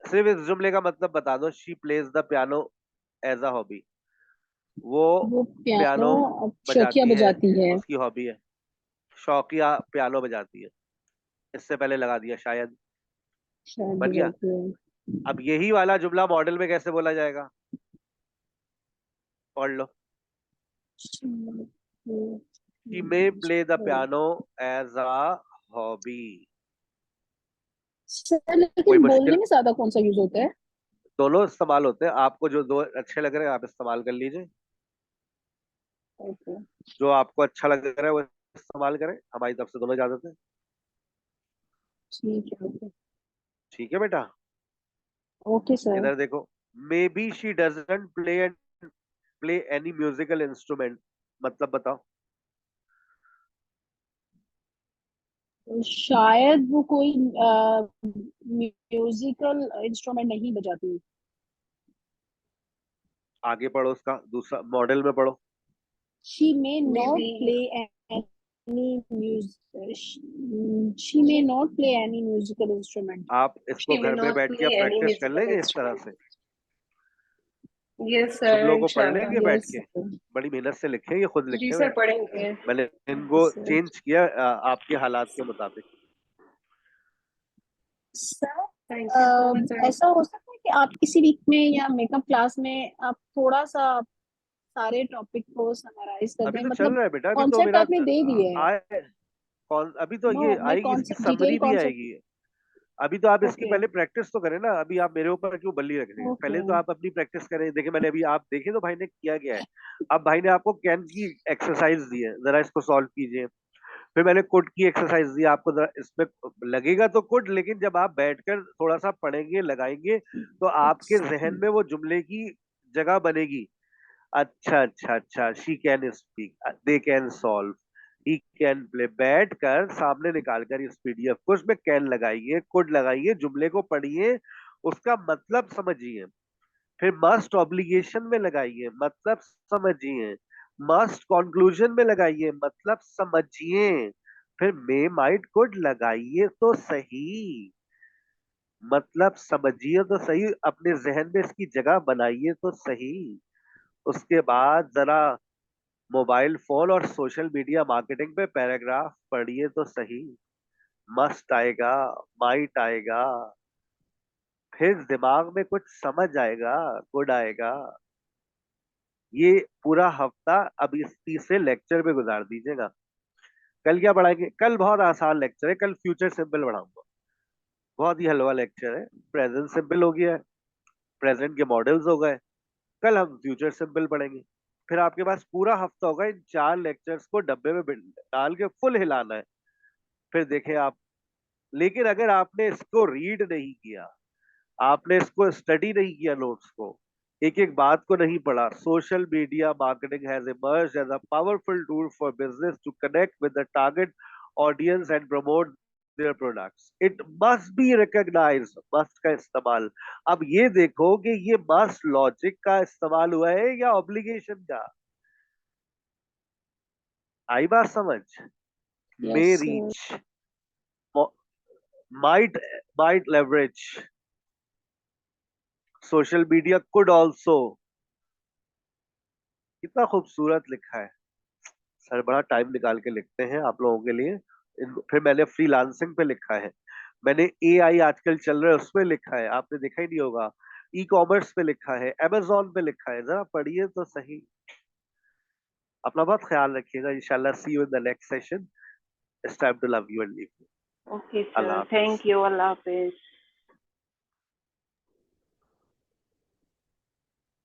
Speaker 1: सिर्फ इस जुमले का मतलब बता दो, she plays the piano as a hobby, वो
Speaker 2: वो पियानो
Speaker 1: पियानो
Speaker 2: शौकिया
Speaker 1: बजाती है,
Speaker 2: बजाती है।
Speaker 1: उसकी हॉबी है, शौकिया पियानो बजाती है। इससे पहले लगा दिया शायद,
Speaker 2: शायद
Speaker 1: बन गया।
Speaker 2: बजाती है।
Speaker 1: अब यही वाला जुमला मॉडल में कैसे बोला जाएगा, पढ़ लो। She may play the piano as a hobby.
Speaker 2: Sir
Speaker 1: कोई
Speaker 2: लेकिन बोलने
Speaker 1: मुश्किल?
Speaker 2: में ज्यादा कौन सा यूज होता है?
Speaker 1: दोनों इस्तेमाल होते हैं, आपको जो दो अच्छे लग रहे हैं आप इस्तेमाल कर लीजिए,
Speaker 2: ओके,
Speaker 1: जो आपको अच्छा लग रहा है वो इस्तेमाल करें, हमारी तरफ से दोनों इजाजत है।
Speaker 2: ठीक है। ओके,
Speaker 1: ठीक है बेटा,
Speaker 2: ओके सर।
Speaker 1: इधर देखो। Maybe she doesn't play any musical instrument, मतलब बताओ।
Speaker 2: शायद वो कोई म्यूजिकल इंस्ट्रूमेंट नहीं बजाती।
Speaker 1: आगे पढ़ो, उसका दूसरा मॉडल में पढ़ो।
Speaker 2: She may not play any music. She may not play any musical instrument.
Speaker 1: आप इसको घर में बैठ के प्रैक्टिस कर लेंगे इस तरह से?
Speaker 7: यस
Speaker 1: तुम
Speaker 7: सर,
Speaker 1: लोगों को पढ़
Speaker 7: इंशाल्लाह।
Speaker 1: लेंगे बैठ के? बड़ी मेहनत से लिखे, ये खुद
Speaker 7: जी
Speaker 1: लिखे
Speaker 7: सर,
Speaker 1: हुए।
Speaker 7: पढ़ेंगे।
Speaker 1: मैंने इनको
Speaker 2: सर।
Speaker 1: चेंज किया आपके हालात के मुताबिक।
Speaker 7: Thank you so much sir.
Speaker 2: ऐसा हो सकता है कि आप किसी वीक में या मेकअप क्लास में आप थोड़ा सा सारे टॉपिक को समराइज कर
Speaker 1: अभी
Speaker 2: दें,
Speaker 1: तो चल
Speaker 2: मतलब
Speaker 1: रहा है बेटा, अभी तो
Speaker 2: कॉन्सेप्ट
Speaker 1: मेरा
Speaker 2: आपने दे दिए हैं।
Speaker 1: अभी तो
Speaker 2: नो,
Speaker 1: ये
Speaker 2: मैं
Speaker 1: आएगी, इसकी
Speaker 2: कॉन्सेप्ट, डिटेल
Speaker 1: समरी भी
Speaker 2: कॉन्सेप्ट।
Speaker 1: आएगी। अभी तो आप इसकी
Speaker 2: ओके
Speaker 1: पहले प्रैक्टिस तो करें ना। अभी आप मेरे ऊपर क्यों बल्ली रख रहे हैं?
Speaker 2: ओके
Speaker 1: पहले तो आप अपनी प्रैक्टिस करें। देखिए मैंने अभी, आप देखें तो भाई ने किया गया है। अब भाई ने आपको कैन की एक्सरसाइज दी है, जरा इसको सॉल्व कीजिए। फिर मैंने कुड की एक्सरसाइज दी आपको, जरा इसमें लगेगा तो कुड, लेकिन जब आप बैठकर थोड़ा सा पढ़ेंगे, लगाएंगे, तो आपके जहन में वो जुमले की जगह बनेगी। अच्छा अच्छा अच्छा, she can speak, they can solve, he can play. बैठ कर सामने निकाल कर इस पीडीएफ को, उसमें कैन लगाइए, कुड लगाइए, जुमले को पढ़िए, उसका मतलब समझिए। फिर मस्ट ऑब्लिगेशन में लगाइए, मतलब समझिए। मस्ट कंक्लूजन में लगाइए, मतलब समझिए। फिर मे माइट कुड लगाइए तो सही, मतलब समझिए तो सही, अपने जहन में इसकी जगह बनाइए तो सही। उसके बाद जरा मोबाइल फोन और सोशल मीडिया मार्केटिंग पे पैराग्राफ पढ़िए तो सही। मस्ट आएगा, माइट आएगा, फिर दिमाग में कुछ समझ आएगा, गुड आएगा। ये पूरा हफ्ता अब इस तीसरे लेक्चर में गुजार दीजिएगा। कल क्या पढ़ाएंगे? कल बहुत आसान लेक्चर है, कल फ्यूचर सिंपल पढ़ाऊंगा। बहुत ही हलवा लेक्चर है। प्रेजेंट सिंपल हो गया है, प्रेजेंट के मॉडल्स हो गए, कल हम फ्यूचर सिंपल पढ़ेंगे। फिर आपके पास पूरा हफ्ता होगा इन 4 लेक्चर्स को डब्बे में डाल के फुल हिलाना है। फिर देखें आप। लेकिन अगर आपने इसको रीड नहीं किया, आपने इसको स्टडी नहीं किया, नोट्स को, एक एक बात को नहीं पढ़ा, social media marketing has emerged as a powerful tool for business to connect with the target audience and promote their products, it must be recognise. Must का इस्तेमाल, अब ये देखो कि ये मस्ट लॉजिक का इस्तेमाल हुआ है या ऑब्लिगेशन का। आई बात समझ? मे
Speaker 2: yes sir.
Speaker 1: Reach, might leverage, social media could also। कितना खूबसूरत लिखा है सर, बड़ा टाइम निकाल के लिखते हैं आप लोगों के लिए। फिर मैंने फ्रीलांसिंग पे लिखा है, मैंने एआई आजकल चल रहा है उसमें लिखा है, आपने देखा ही नहीं होगा। ई कॉमर्स पे लिखा है, अमेजोन पे लिखा है, जरा पढ़िए तो सही। अपना बहुत ख्याल रखिएगा। इंशाल्लाह see you in the next session. It's time to love you and leave you.
Speaker 9: Okay
Speaker 1: अल्लाह
Speaker 9: सर,
Speaker 1: हाफिज।
Speaker 9: थैंक यू, अल्लाह हाफिज।